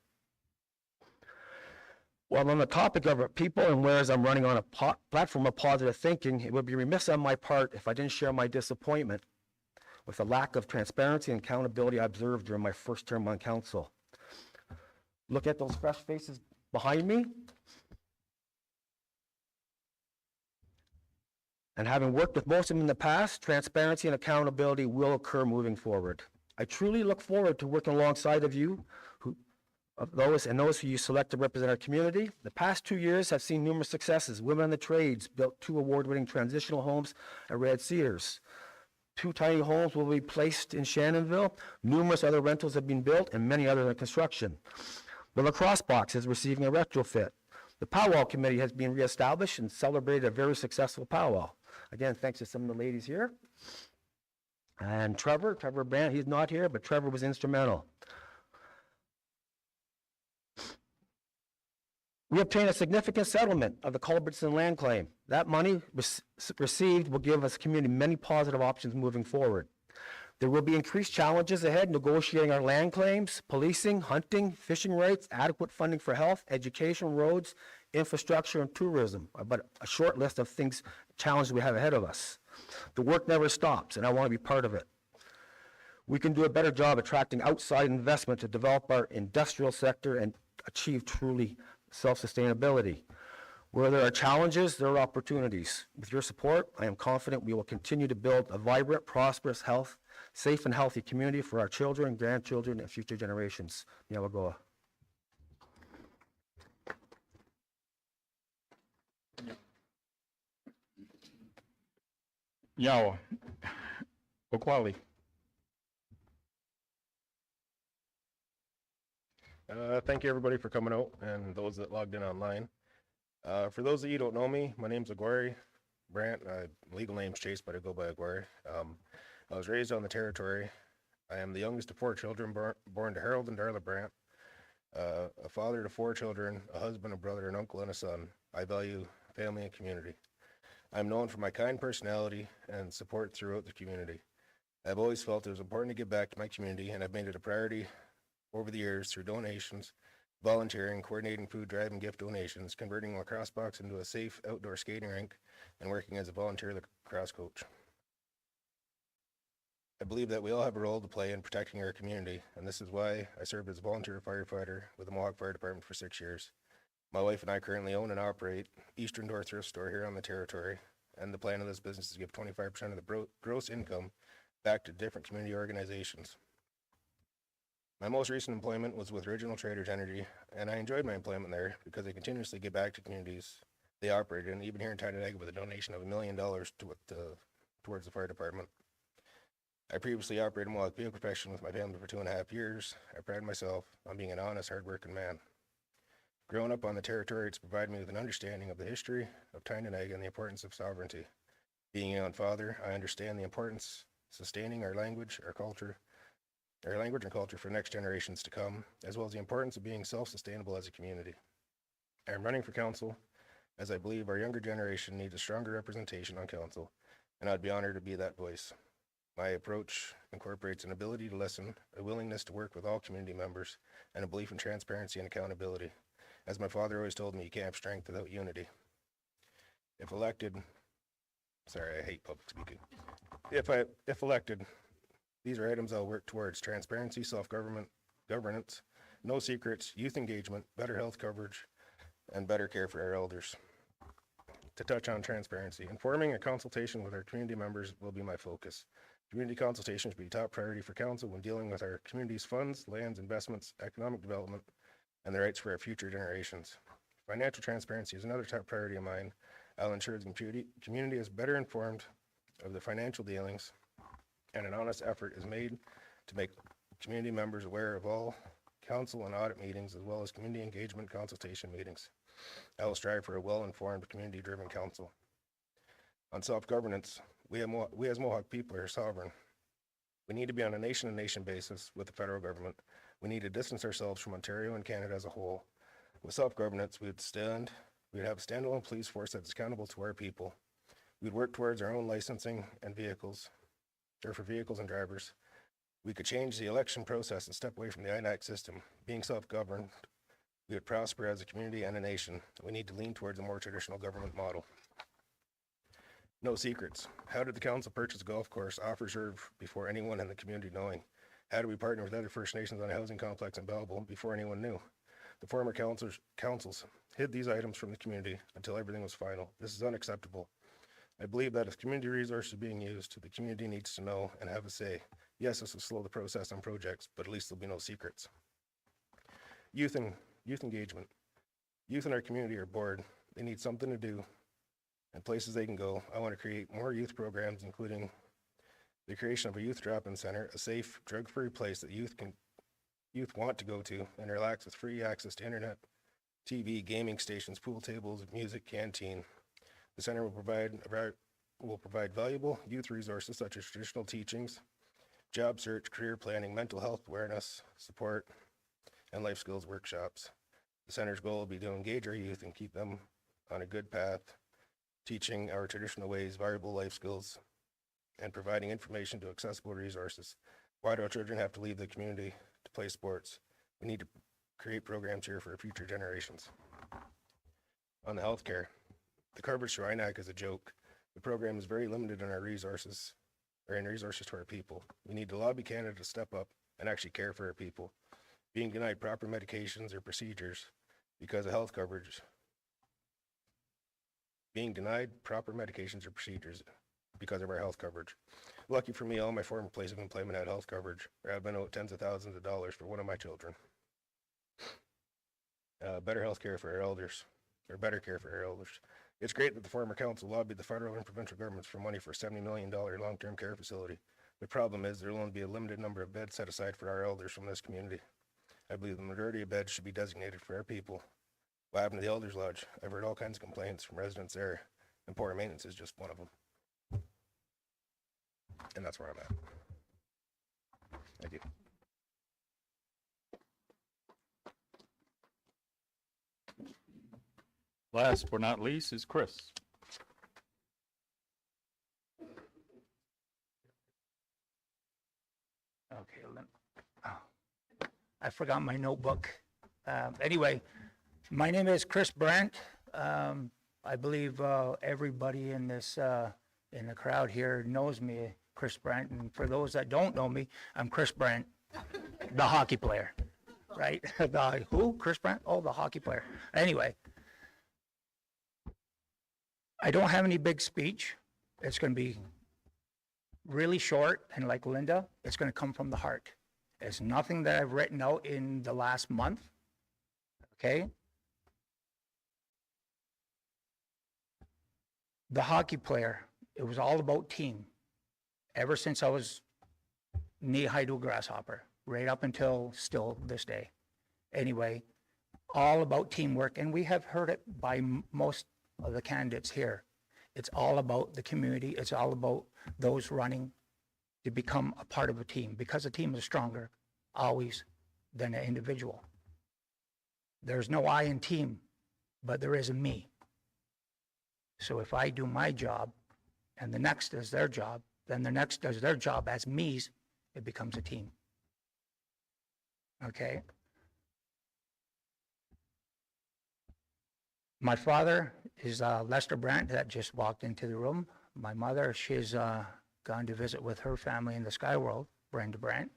Well, on the topic of our people, and whereas I'm running on a platform of positive thinking, it would be remiss on my part if I didn't share my disappointment with the lack of transparency and accountability I observed during my first term on council. Look at those fresh faces behind me. And having worked with most of them in the past, transparency and accountability will occur moving forward. I truly look forward to working alongside of you, those who you select to represent our community. The past 2 years have seen numerous successes. Women in the Trades built 2 award-winning transitional homes at Red Cedars. 2 tiny homes will be placed in Shannonville. Numerous other rentals have been built and many others in construction. The lacrosse box is receiving a retrofit. The powwow committee has been reestablished and celebrated a very successful powwow. Again, thanks to some of the ladies here. And Trevor Brandt, he's not here, but Trevor was instrumental. We obtained a significant settlement of the Culbertson land claim. That money received will give us community many positive options moving forward. There will be increased challenges ahead negotiating our land claims, policing, hunting, fishing rights, adequate funding for health, education, roads, infrastructure, and tourism. But a short list of things, challenges we have ahead of us. The work never stops, and I want to be part of it. We can do a better job attracting outside investment to develop our industrial sector and achieve truly self-sustainability. Where there are challenges, there are opportunities. With your support, I am confident we will continue to build a vibrant, prosperous, safe and healthy community for our children, grandchildren, and future generations. Yawagoa. Yawa. Okwali. Thank you everybody for coming out and those that logged in online. For those of you who don't know me, my name's Agui Brandt. Legal name's Chase, but I go by Agui. I was raised on the territory. I am the youngest of 4 children born to Harold and Darla Brandt, a father to 4 children, a husband, a brother, an uncle, and a son. I value family and community. I'm known for my kind personality and support throughout the community. I've always felt it was important to give back to my community, and I've made it a priority over the years through donations, volunteering, coordinating food drive and gift donations, converting lacrosse box into a safe outdoor skating rink, and working as a volunteer lacrosse coach. I believe that we all have a role to play in protecting our community, and this is why I served as a volunteer firefighter with the Mohawk Fire Department for 6 years. My wife and I currently own and operate Eastern Door Thrift Store here on the territory, and the plan of this business is to give 25% of the gross income back to different community organizations. My most recent employment was with Original Traders Energy, and I enjoyed my employment there because they continuously give back to communities they operate in, even here in Tyndall with a donation of $1 million towards the fire department. I previously operated Mohawk vehicle profession with my family for 2.5 years. I pride myself on being an honest, hardworking man. Growing up on the territory, it's provided me with an understanding of the history of Tyndall and the importance of sovereignty. Being a young father, I understand the importance of sustaining our language and culture for next generations to come, as well as the importance of being self-sustainable as a community. I am running for council as I believe our younger generation needs a stronger representation on council, and I'd be honored to be that voice. My approach incorporates an ability to listen, a willingness to work with all community members, and a belief in transparency and accountability. As my father always told me, you can't have strength without unity. If elected, sorry, I hate public speaking. If elected, these are items I'll work towards: transparency, governance, no secrets, youth engagement, better health coverage, and better care for our elders. To touch on transparency, informing a consultation with our community members will be my focus. Community consultation should be a top priority for council when dealing with our community's funds, lands, investments, economic development, and the rights for our future generations. Financial transparency is another top priority of mine. I'll ensure the community is better informed of the financial dealings, and an honest effort is made to make community members aware of all council and audit meetings, as well as community engagement consultation meetings. I will strive for a well-informed, community-driven council. On self-governance, we as Mohawk people are sovereign. We need to be on a nation-to-nation basis with the federal government. We need to distance ourselves from Ontario and Canada as a whole. With self-governance, we'd have a standalone police force that's accountable to our people. We'd work towards our own licensing and for vehicles and drivers. We could change the election process and step away from the INAC system. Being self-governed, we would prosper as a community and a nation. We need to lean towards a more traditional government model. No secrets. How did the council purchase a golf course off reserve before anyone in the community knowing? How did we partner with other First Nations on a housing complex in Belleville before anyone knew? The former councils hid these items from the community until everything was final. This is unacceptable. I believe that if community resources are being used, the community needs to know and have a say. Yes, this will slow the process on projects, but at least there'll be no secrets. Youth engagement. Youth in our community are bored. They need something to do and places they can go. I want to create more youth programs, including the creation of a youth drop-in center, a safe, drug-free place that youth want to go to and relax with free access to internet, TV, gaming stations, pool tables, music, canteen. The center will provide valuable youth resources such as traditional teachings, job search, career planning, mental health awareness, support, and life skills workshops. The center's goal will be to engage our youth and keep them on a good path, teaching our traditional ways, valuable life skills, and providing information to accessible resources. Why do our children have to leave the community to play sports? We need to create programs here for future generations. On the healthcare, the coverage through INAC is a joke. The program is very limited in resources to our people. We need to lobby Canada to step up and actually care for our people. Being denied proper medications or procedures because of health coverage. Being denied proper medications or procedures because of our health coverage. Lucky for me, all my former places of employment had health coverage, or I've been owed tens of thousands of dollars for one of my children. Better health care for our elders, or better care for our elders. It's great that the former council lobbied the federal and provincial governments for money for a $70 million long-term care facility. The problem is there will only be a limited number of beds set aside for our elders from this community. I believe the majority of beds should be designated for our people. What happened to the Elders Lodge? I've heard all kinds of complaints from residents there, and poor maintenance is just one of them. And that's where I'm at. Thank you. Last but not least is Chris. Okay, I forgot my notebook. Anyway, my name is Chris Brandt. I believe everybody in this in the crowd here knows me, Chris Brandt. And for those that don't know me, I'm Chris Brandt, the hockey player, right? Who? Chris Brandt? Oh, the hockey player. Anyway, I don't have any big speech. It's going to be really short, and like Linda, it's going to come from the heart. It's nothing that I've written out in the last month, okay? The hockey player, it was all about team. Ever since I was knee-high to a grasshopper, right up until still this day. Anyway, all about teamwork, and we have heard it by most of the candidates here. It's all about the community. It's all about those running to become a part of a team, because a team is stronger always than an individual. There's no I in team, but there is a me. So if I do my job and the next does their job, then the next does their job as me's, it becomes a team. Okay? My father is Lester Brandt, that just walked into the room. My mother, she's gone to visit with her family in the sky world, Brenda Brandt.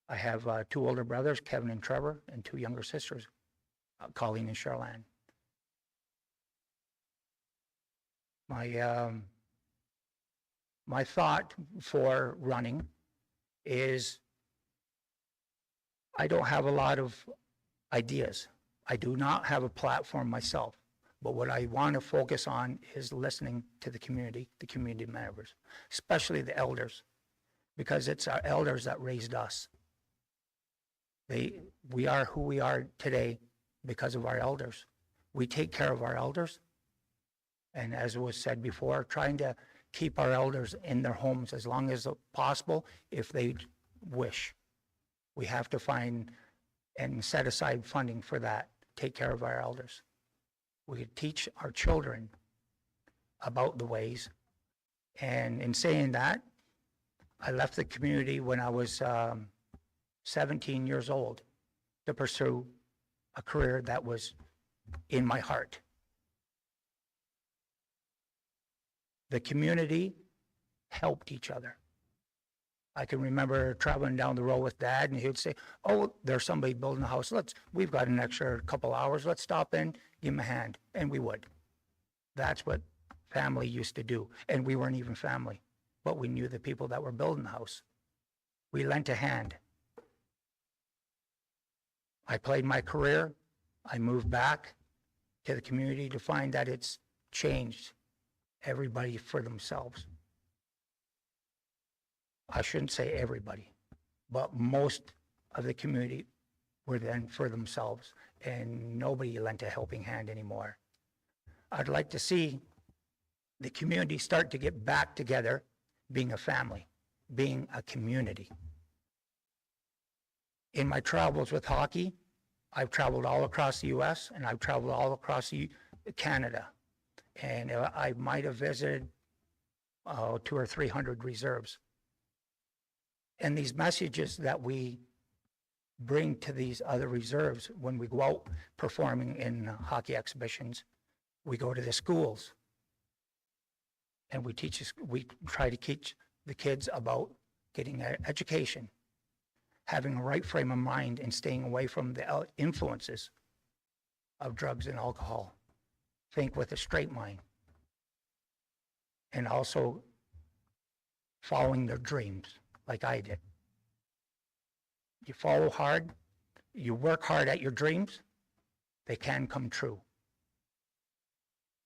I have 2 older brothers, Kevin and Trevor, and 2 younger sisters, Colleen and Charlene. My thought for running is I don't have a lot of ideas. I do not have a platform myself, but what I want to focus on is listening to the community members, especially the elders, because it's our elders that raised us. We are who we are today because of our elders. We take care of our elders, and as was said before, trying to keep our elders in their homes as long as possible if they wish. We have to find and set aside funding for that, take care of our elders. We could teach our children about the ways. And in saying that, I left the community when I was 17 years old to pursue a career that was in my heart. The community helped each other. I can remember traveling down the road with Dad, and he would say, "Oh, there's somebody building a house. We've got an extra couple hours. Let's stop in, give him a hand." And we would. That's what family used to do. And we weren't even family, but we knew the people that were building the house. We lent a hand. I played my career. I moved back to the community to find that it's changed everybody for themselves. I shouldn't say everybody, but most of the community were then for themselves, and nobody lent a helping hand anymore. I'd like to see the community start to get back together, being a family, being a community. In my travels with hockey, I've traveled all across the US and I've traveled all across Canada. And I might have visited 200 or 300 reserves. And these messages that we bring to these other reserves when we go out performing in hockey exhibitions, we go to the schools and we try to teach the kids about getting an education, having a right frame of mind, and staying away from the influences of drugs and alcohol. Think with a straight mind. And also following their dreams, like I did. You follow hard, you work hard at your dreams, they can come true.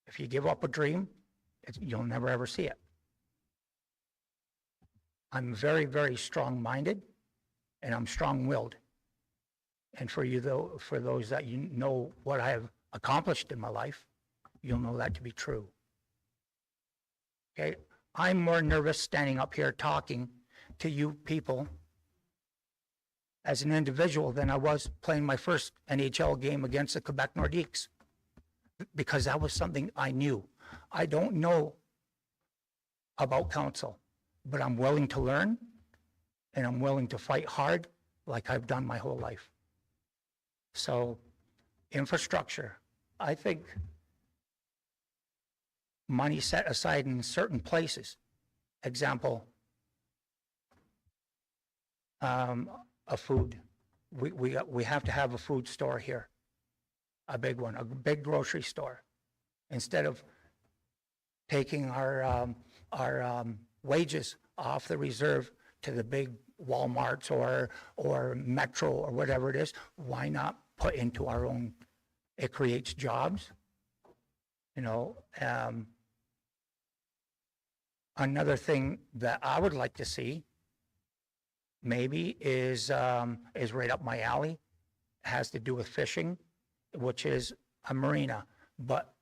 If you give up a dream, you'll never ever see it. I'm very, very strong-minded, and I'm strong-willed. And for those that you know what I have accomplished in my life, you'll know that to be true. Okay, I'm more nervous standing up here talking to you people as an individual than I was playing my first NHL game against the Quebec Nordiques, because that was something I knew. I don't know about council, but I'm willing to learn, and I'm willing to fight hard like I've done my whole life. So, infrastructure, I think money set aside in certain places. Example, a food. We have to have a food store here, a big one, a big grocery store. Instead of taking our wages off the reserve to the big Walmarts or Metro or whatever it is, why not put into our own? It creates jobs, you know. Another thing that I would like to see maybe is right up my alley. Has to do with fishing, which is a marina. But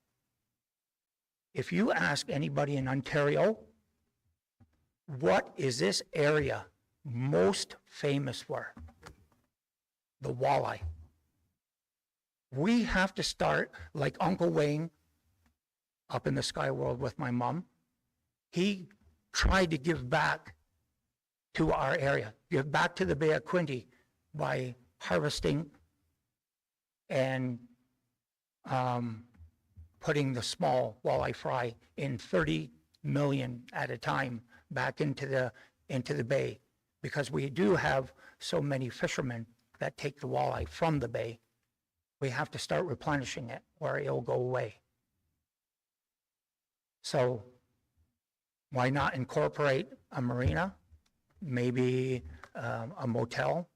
if you ask anybody in Ontario, what is this area most famous for? The walleye. We have to start like Uncle Wayne up in the sky world with my mom. He tried to give back to our area, give back to the Bay of Quinte by harvesting and putting the small walleye fry in 30 million at a time back into the bay, because we do have so many fishermen that take the walleye from the bay. We have to start replenishing it or it'll go away. So why not incorporate a marina, maybe a motel,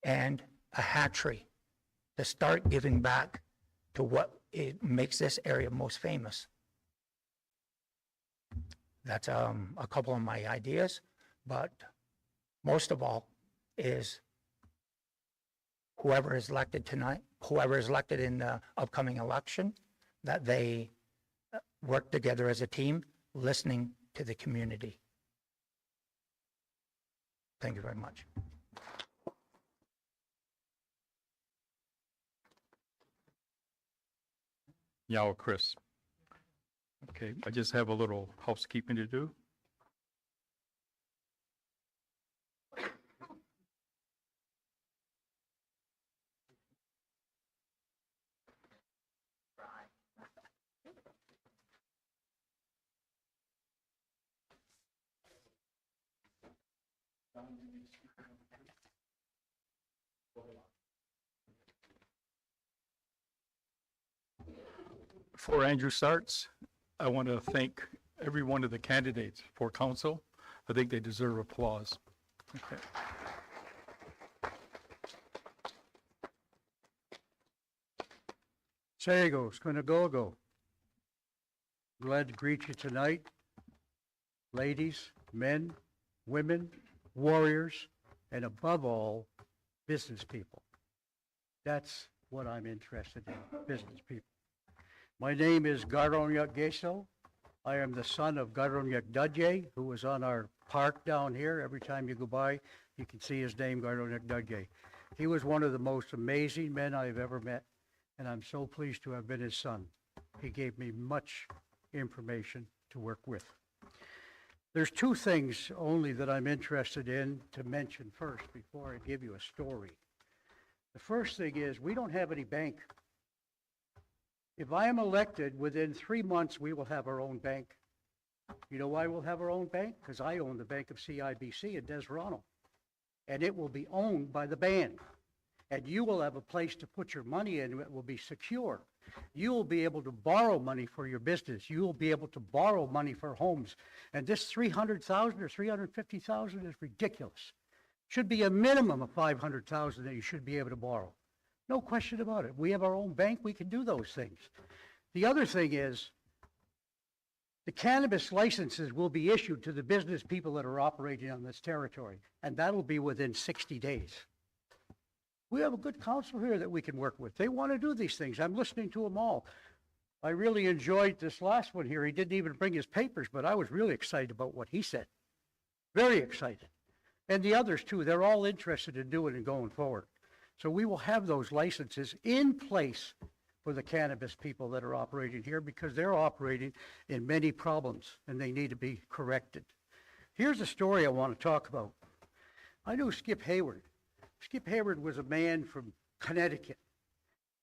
and a hatchery to start giving back to what it makes this area most famous? That's a couple of my ideas, but most of all is whoever is elected tonight, whoever is elected in the upcoming election, that they work together as a team, listening to the community. Thank you very much. Yao, Chris. Okay, I just have a little housekeeping to do. Before Andrew starts, I want to thank every one of the candidates for council. I think they deserve applause. Okay. Sagos, Quinagogo. Glad to greet you tonight. Ladies, men, women, warriors, and above all, business people. That's what I'm interested in, business people. My name is Garonyak Geso. I am the son of Garonyak Dudje, who was on our park down here. Every time you go by, you can see his name, Garonyak Dudje. He was one of the most amazing men I've ever met, and I'm so pleased to have been his son. He gave me much information to work with. There's two things only that I'm interested in to mention first before I give you a story. The first thing is we don't have any bank. If I am elected, within 3 months, we will have our own bank. You know why we'll have our own bank? Because I own the bank of CIBC in Desverano. And it will be owned by the band. And you will have a place to put your money in. It will be secure. You will be able to borrow money for your business. You will be able to borrow money for homes. And this 300,000 or 350,000 is ridiculous. Should be a minimum of 500,000 that you should be able to borrow. No question about it. We have our own bank. We can do those things. The other thing is the cannabis licenses will be issued to the business people that are operating on this territory, and that'll be within 60 days. We have a good council here that we can work with. They want to do these things. I'm listening to them all. I really enjoyed this last one here. He didn't even bring his papers, but I was really excited about what he said. Very excited. And the others too, they're all interested in doing and going forward. So we will have those licenses in place for the cannabis people that are operating here, because they're operating in many problems and they need to be corrected. Here's a story I want to talk about. I knew Skip Hayward. Skip Hayward was a man from Connecticut.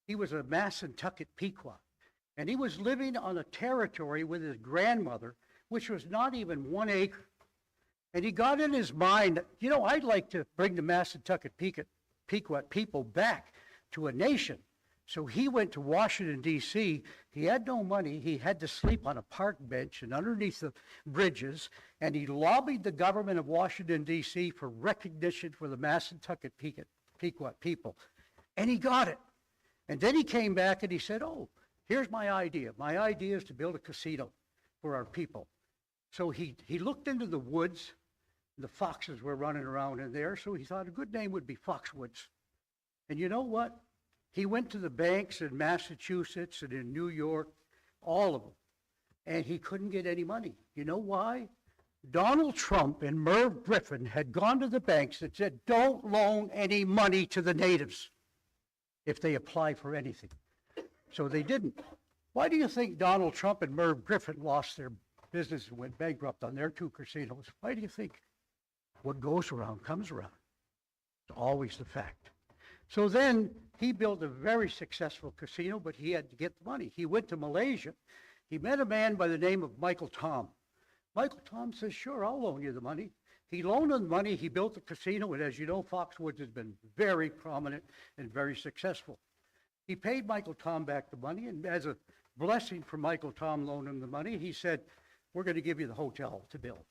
He was a Massantucket Pequot, and he was living on a territory with his grandmother, which was not even 1 acre. And he got in his mind, you know, I'd like to bring the Massantucket Pequot people back to a nation. So he went to Washington, D.C. He had no money. He had to sleep on a park bench and underneath the bridges. And he lobbied the government of Washington, D.C. for recognition for the Massantucket Pequot people. And he got it. And then he came back and he said, oh, here's my idea. My idea is to build a casino for our people. So he looked into the woods The foxes were running around in there, so he thought a good name would be Foxwoods. And you know what? He went to the banks in Massachusetts and in New York, all of them, and he couldn't get any money. You know why? Donald Trump and Merv Griffin had gone to the banks and said, don't loan any money to the natives if they apply for anything. So they didn't. Why do you think Donald Trump and Merv Griffin lost their business and went bankrupt on their 2 casinos? Why do you think? What goes around comes around. It's always the fact. So then he built a very successful casino, but he had to get the money. He went to Malaysia. He met a man by the name of Michael Tom. Michael Tom says, sure, I'll loan you the money. He loaned him the money. He built the casino, and as you know, Foxwoods has been very prominent and very successful. He paid Michael Tom back the money, and as a blessing for Michael Tom loaning him the money, he said, we're going to give you the hotel to build.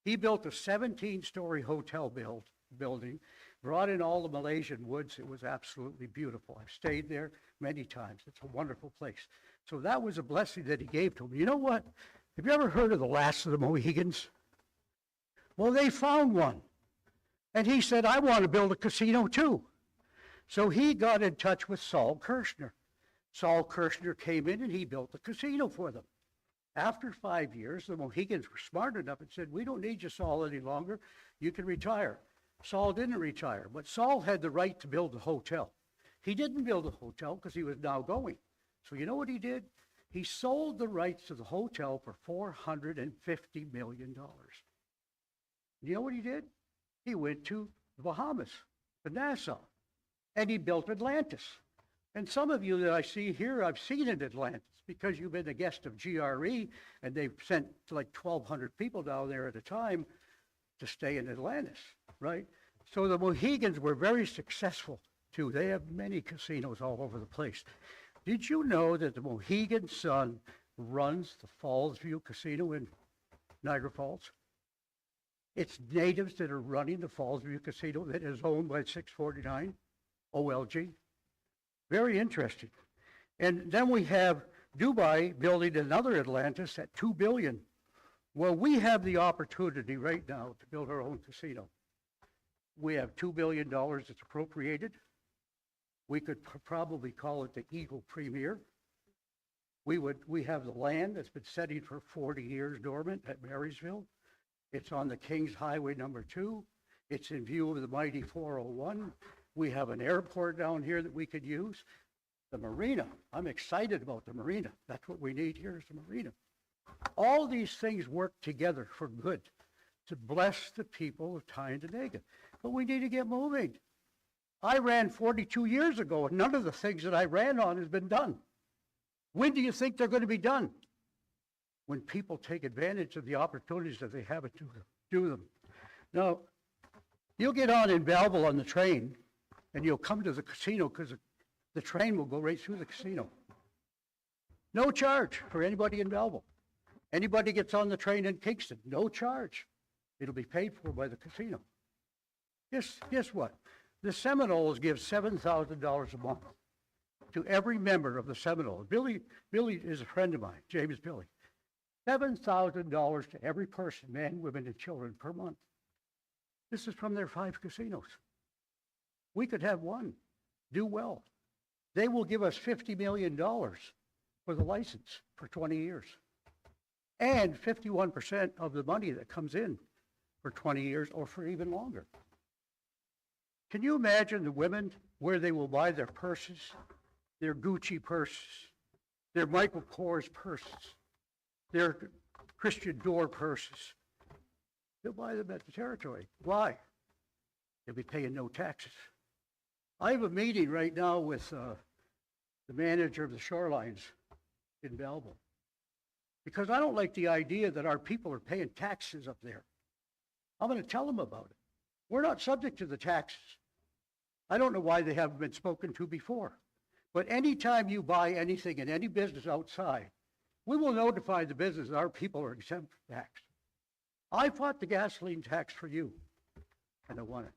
He built a 17-story hotel building, brought in all the Malaysian woods. It was absolutely beautiful. I've stayed there many times. It's a wonderful place. So that was a blessing that he gave to him. You know what? Have you ever heard of the last of the Mohegans? Well, they found one. And he said, I want to build a casino too. So he got in touch with Saul Kirshner. Saul Kirshner came in and he built a casino for them. After 5 years, the Mohegans were smart enough and said, we don't need you, Saul, any longer. You can retire. Saul didn't retire, but Saul had the right to build a hotel. He didn't build a hotel because he was now going. So you know what he did? He sold the rights to the hotel for $450 million. You know what he did? He went to the Bahamas, to Nassau, and he built Atlantis. And some of you that I see here, I've seen in Atlantis because you've been a guest of GRE, and they've sent like 1,200 people down there at a time to stay in Atlantis, right? So the Mohegans were very successful too. They have many casinos all over the place. Did you know that the Mohegan Sun runs the Fallsview Casino in Niagara Falls? It's natives that are running the Fallsview Casino that is owned by 649 OLG. Very interesting. And then we have Dubai building another Atlantis at $2 billion. Well, we have the opportunity right now to build our own casino. We have $2 billion that's appropriated. We could probably call it the Eagle Premier. We have the land that's been sitting for 40 years dormant at Marysville. It's on the Kings Highway number 2. It's in view of the mighty 401. We have an airport down here that we could use. The marina, I'm excited about the marina. That's what we need here is the marina. All these things work together for good to bless the people of Tyendinaga. But we need to get moving. I ran 42 years ago, and none of the things that I ran on has been done. When do you think they're going to be done? When people take advantage of the opportunities that they have to do them. Now, you'll get on in Belleville on the train, and you'll come to the casino because the train will go right through the casino. No charge for anybody in Belleville. Anybody gets on the train in Kingston, no charge. It'll be paid for by the casino. Guess what? The Seminoles give $7,000 a month to every member of the Seminoles. Billy is a friend of mine, James Billy. $7,000 to every person, men, women, and children per month. This is from their 5 casinos. We could have one do well. They will give us $50 million for the license for 20 years. And 51% of the money that comes in for 20 years or for even longer. Can you imagine the women where they will buy their purses, their Gucci purses, their Michael Kors purses, their Christian Dior purses? They'll buy them at the territory. Why? They'll be paying no taxes. I have a meeting right now with the manager of the Shorelines in Belleville. Because I don't like the idea that our people are paying taxes up there. I'm going to tell them about it. We're not subject to the taxes. I don't know why they haven't been spoken to before. But anytime you buy anything in any business outside, we will notify the business that our people are exempt from tax. I fought the gasoline tax for you, and I won it.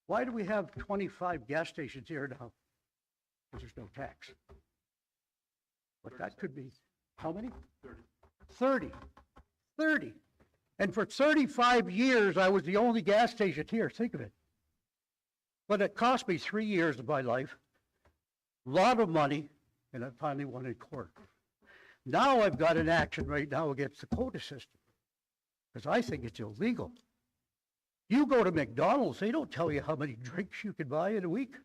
Why do we have 25 gas stations here now? Because there's no tax. But that could be, how many? 30. 30. And for 35 years, I was the only gas station here. Think of it. But it cost me 3 years of my life, a lot of money, and I finally won in court. Now I've got an action right now against the quota system because I think it's illegal. You go to McDonald's, they don't tell you how many drinks you can buy in a week.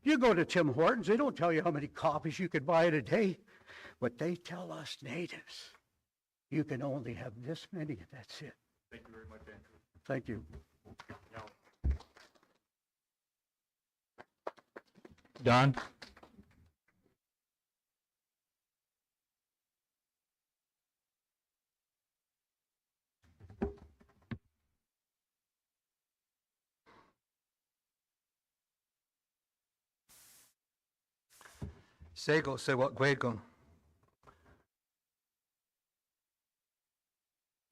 You go to Tim Hortons, they don't tell you how many coffees you can buy in a day. But they tell us natives, you can only have this many, and that's it. Thank you very much, Andrew. Thank you. Don? Sego sewat gwegong.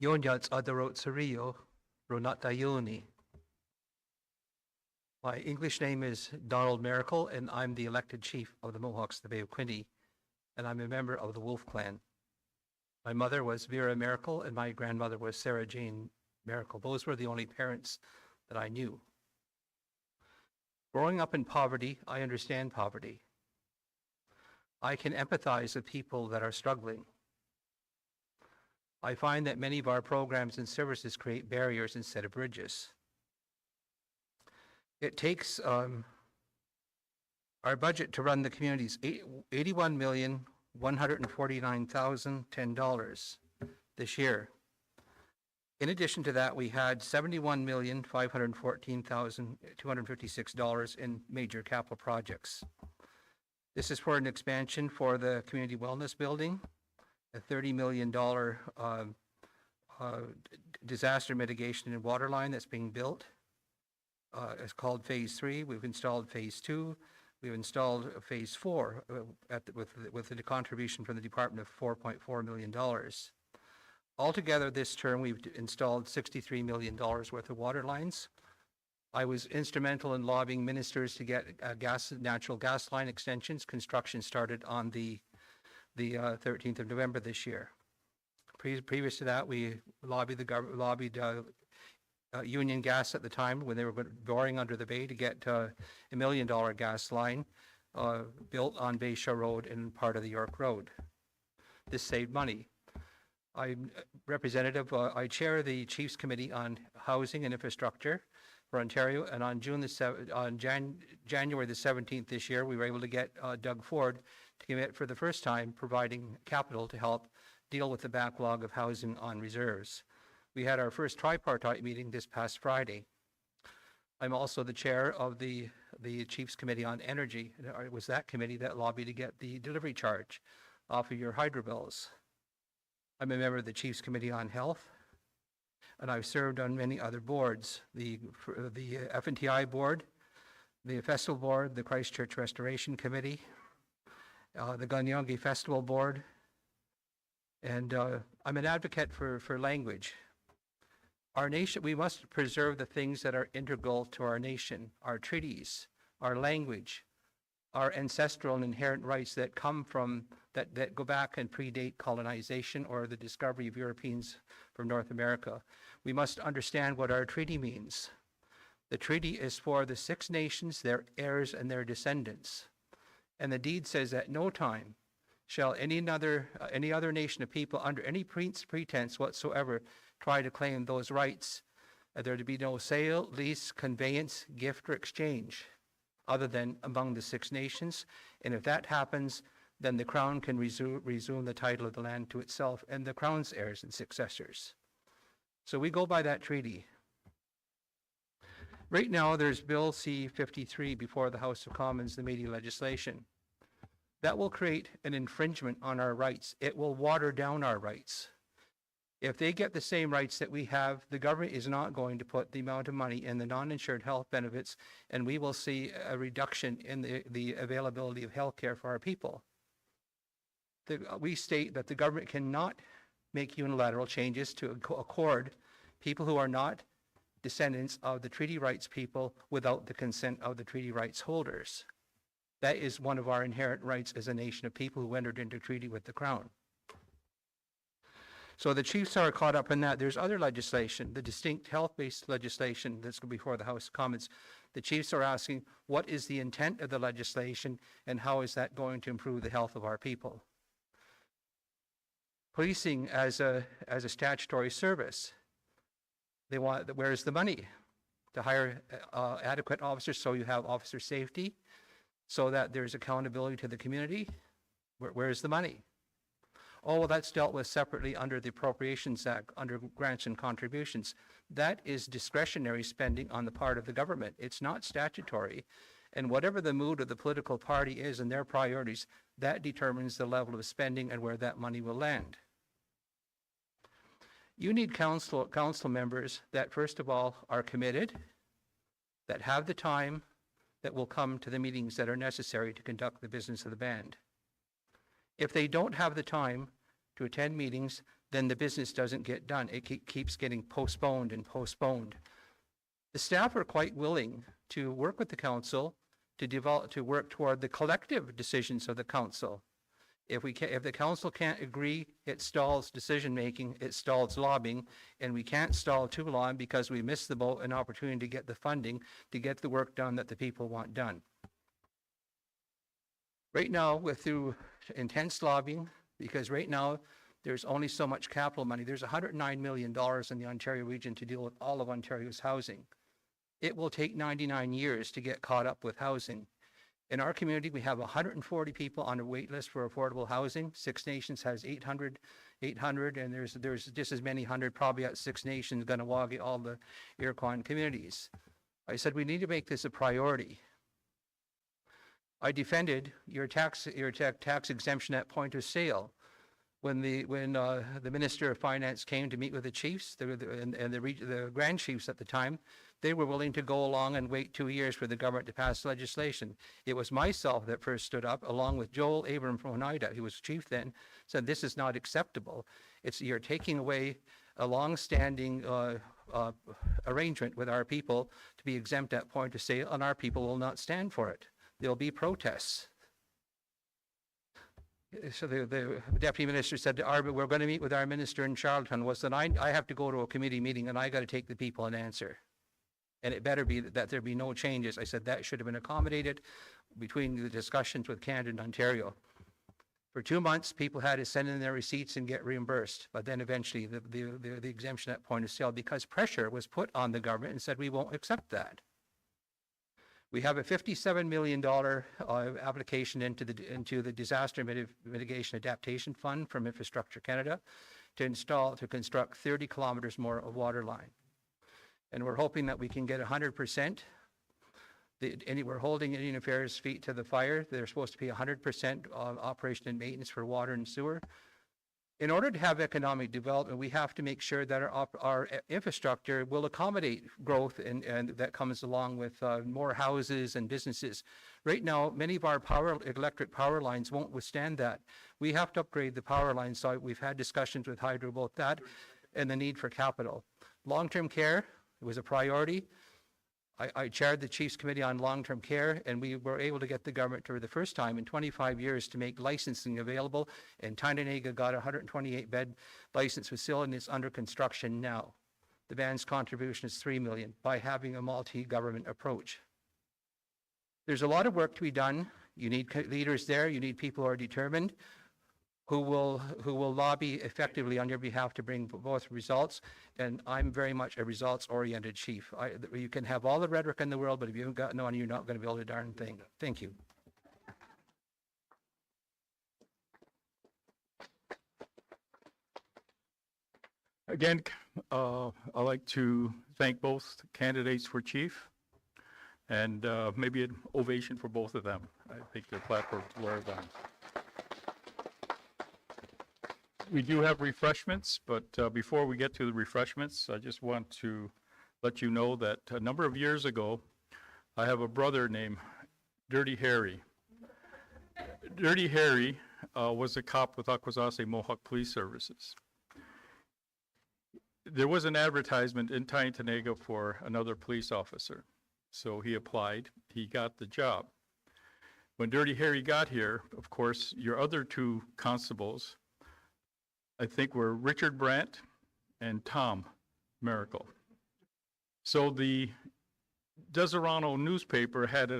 Yonyats adarot sario ronatayoni. My English name is Donald Miracle, and I'm the elected chief of the Mohawks of the Bay of Quinte, and I'm a member of the Wolf Clan. My mother was Vera Miracle, and my grandmother was Sarah Jane Miracle. Those were the only parents that I knew. Growing up in poverty, I understand poverty. I can empathize with people that are struggling. I find that many of our programs and services create barriers instead of bridges. It takes our budget to run the communities $81,149,010 this year. In addition to that, we had $71,514,256 in major capital projects. This is for an expansion for the community wellness building, a $30 million disaster mitigation and water line that's being built. It's called Phase 3. We've installed Phase 2. We've installed Phase 4 with the contribution from the department of $4.4 million. Altogether this term, we've installed $63 million worth of water lines. I was instrumental in lobbying ministers to get natural gas line extensions. Construction started on the 13th of November this year. Previous to that, we lobbied Union Gas at the time when they were boring under the bay to get $1 million gas line built on Bayshore Road and part of the York Road. This saved money. I'm representative. I chair the Chiefs Committee on Housing and Infrastructure for Ontario, and on January the 17th this year, we were able to get Doug Ford to commit for the first time providing capital to help deal with the backlog of housing on reserves. We had our first tripartite meeting this past Friday. I'm also the chair of the Chiefs Committee on Energy. It was that committee that lobbied to get the delivery charge off of your hydro bills. I'm a member of the Chiefs Committee on Health, and I've served on many other boards, the F&TI board, the Festival Board, the Christchurch Restoration Committee, the Ganyongi Festival Board, and I'm an advocate for language. Our nation, we must preserve the things that are integral to our nation, our treaties, our language, our ancestral and inherent rights that come from, that go back and predate colonization or the discovery of Europeans from North America. We must understand what our treaty means. The treaty is for the Six Nations, their heirs, and their descendants. And the deed says at no time shall any other nation of people under any pretense whatsoever try to claim those rights. There to be no sale, lease, conveyance, gift, or exchange other than among the Six Nations. And if that happens, then the Crown can resume the title of the land to itself and the Crown's heirs and successors. So we go by that treaty. Right now, there's Bill C-53 before the House of Commons, the media legislation. That will create an infringement on our rights. It will water down our rights. If they get the same rights that we have, the government is not going to put the amount of money in the non-insured health benefits, and we will see a reduction in the availability of health care for our people. We state that the government cannot make unilateral changes to accord people who are not descendants of the treaty rights people without the consent of the treaty rights holders. That is one of our inherent rights as a nation of people who entered into treaty with the Crown. So the chiefs are caught up in that. There's other legislation, the distinct health-based legislation that's before the House of Commons. The chiefs are asking, what is the intent of the legislation and how is that going to improve the health of our people? Policing as a statutory service. They want, where's the money? To hire adequate officers so you have officer safety, so that there's accountability to the community. Where's the money? Oh, well, that's dealt with separately under the Appropriations Act, under grants and contributions. That is discretionary spending on the part of the government. It's not statutory. And whatever the mood of the political party is and their priorities, that determines the level of spending and where that money will land. You need council members that, first of all, are committed, that have the time, that will come to the meetings that are necessary to conduct the business of the band. If they don't have the time to attend meetings, then the business doesn't get done. It keeps getting postponed and postponed. The staff are quite willing to work with the council to work toward the collective decisions of the council. If the council can't agree, it stalls decision-making, it stalls lobbying, and we can't stall too long because we miss the boat an opportunity to get the funding to get the work done that the people want done. Right now, through intense lobbying, because right now there's only so much capital money. There's $109 million in the Ontario region to deal with all of Ontario's housing. It will take 99 years to get caught up with housing. In our community, we have 140 people on a wait list for affordable housing. Six Nations has 800, and there's just as many hundred probably at Six Nations, Ganawagi, all the Iroquois communities. I said we need to make this a priority. I defended your tax exemption at point of sale. When the Minister of Finance came to meet with the chiefs and the Grand Chiefs at the time, they were willing to go along and wait 2 years for the government to pass legislation. It was myself that first stood up, along with Joel Abram from Oneida, who was chief then, said this is not acceptable. You're taking away a long-standing arrangement with our people to be exempt at point of sale, and our people will not stand for it. There'll be protests. So the deputy minister said to Arby, we're going to meet with our minister in Charlottetown. Was that I have to go to a committee meeting and I got to take the people and answer. And it better be that there be no changes. I said that should have been accommodated between the discussions with Canada and Ontario. For 2 months, people had to send in their receipts and get reimbursed. But then eventually the exemption at point of sale, because pressure was put on the government and said we won't accept that. We have a $57 million application into the Disaster Mitigation Adaptation Fund from Infrastructure Canada to construct 30 kilometers more of water line. And we're hoping that we can get 100%. We're holding Indian Affairs' feet to the fire. They're supposed to be 100% operation and maintenance for water and sewer. In order to have economic development, we have to make sure that our infrastructure will accommodate growth and that comes along with more houses and businesses. Right now, many of our electric power lines won't withstand that. We have to upgrade the power lines, so we've had discussions with Hydro about that and the need for capital. Long-term care was a priority. I chaired the Chiefs Committee on Long-Term Care, and we were able to get the government for the first time in 25 years to make licensing available, and Tyndonega got a 128-bed licensed facility, and it's under construction now. The band's contribution is $3 million by having a multi-government approach. There's a lot of work to be done. You need leaders there. You need people who are determined, who will lobby effectively on your behalf to bring both results. And I'm very much a results-oriented chief. You can have all the rhetoric in the world, but if you haven't got none, you're not going to be able to do a darn thing. Thank you. Again, I'd like to thank both candidates for chief, and maybe an ovation for both of them. I think their platforms were done. We do have refreshments, but before we get to the refreshments, I just want to let you know that a number of years ago, I have a brother named Dirty Harry. Dirty Harry was a cop with Akwesasne Mohawk Police Services. There was an advertisement in Tyndonega for another police officer, so he applied. He got the job. When Dirty Harry got here, of course, your other two constables I think, were Richard Brandt and Tom Miracle. So the Deserano newspaper had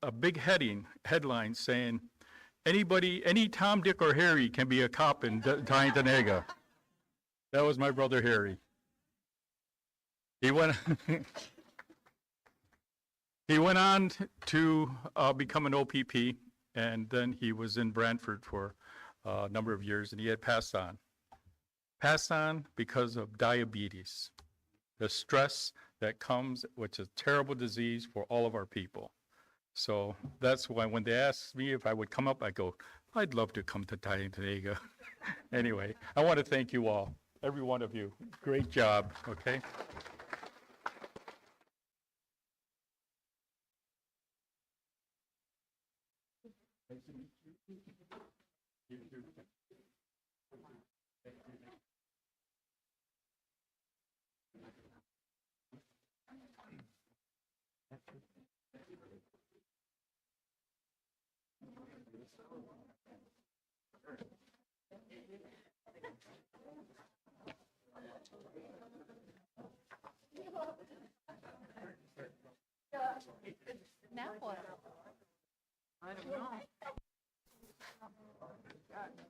a big headline saying, anybody, any Tom, Dick, or Harry can be a cop in Tyingtonega. That was my brother Harry. He went, he went on to become an OPP, and then he was in Brantford for a number of years, and he had passed on. Passed on because of diabetes, the stress that comes, which is a terrible disease for all of our people. So that's why when they asked me if I would come up, I go, I'd love to come to Tyingtonega. Anyway, I want to thank you all, every one of you. Great job, okay? Now what? I don't know.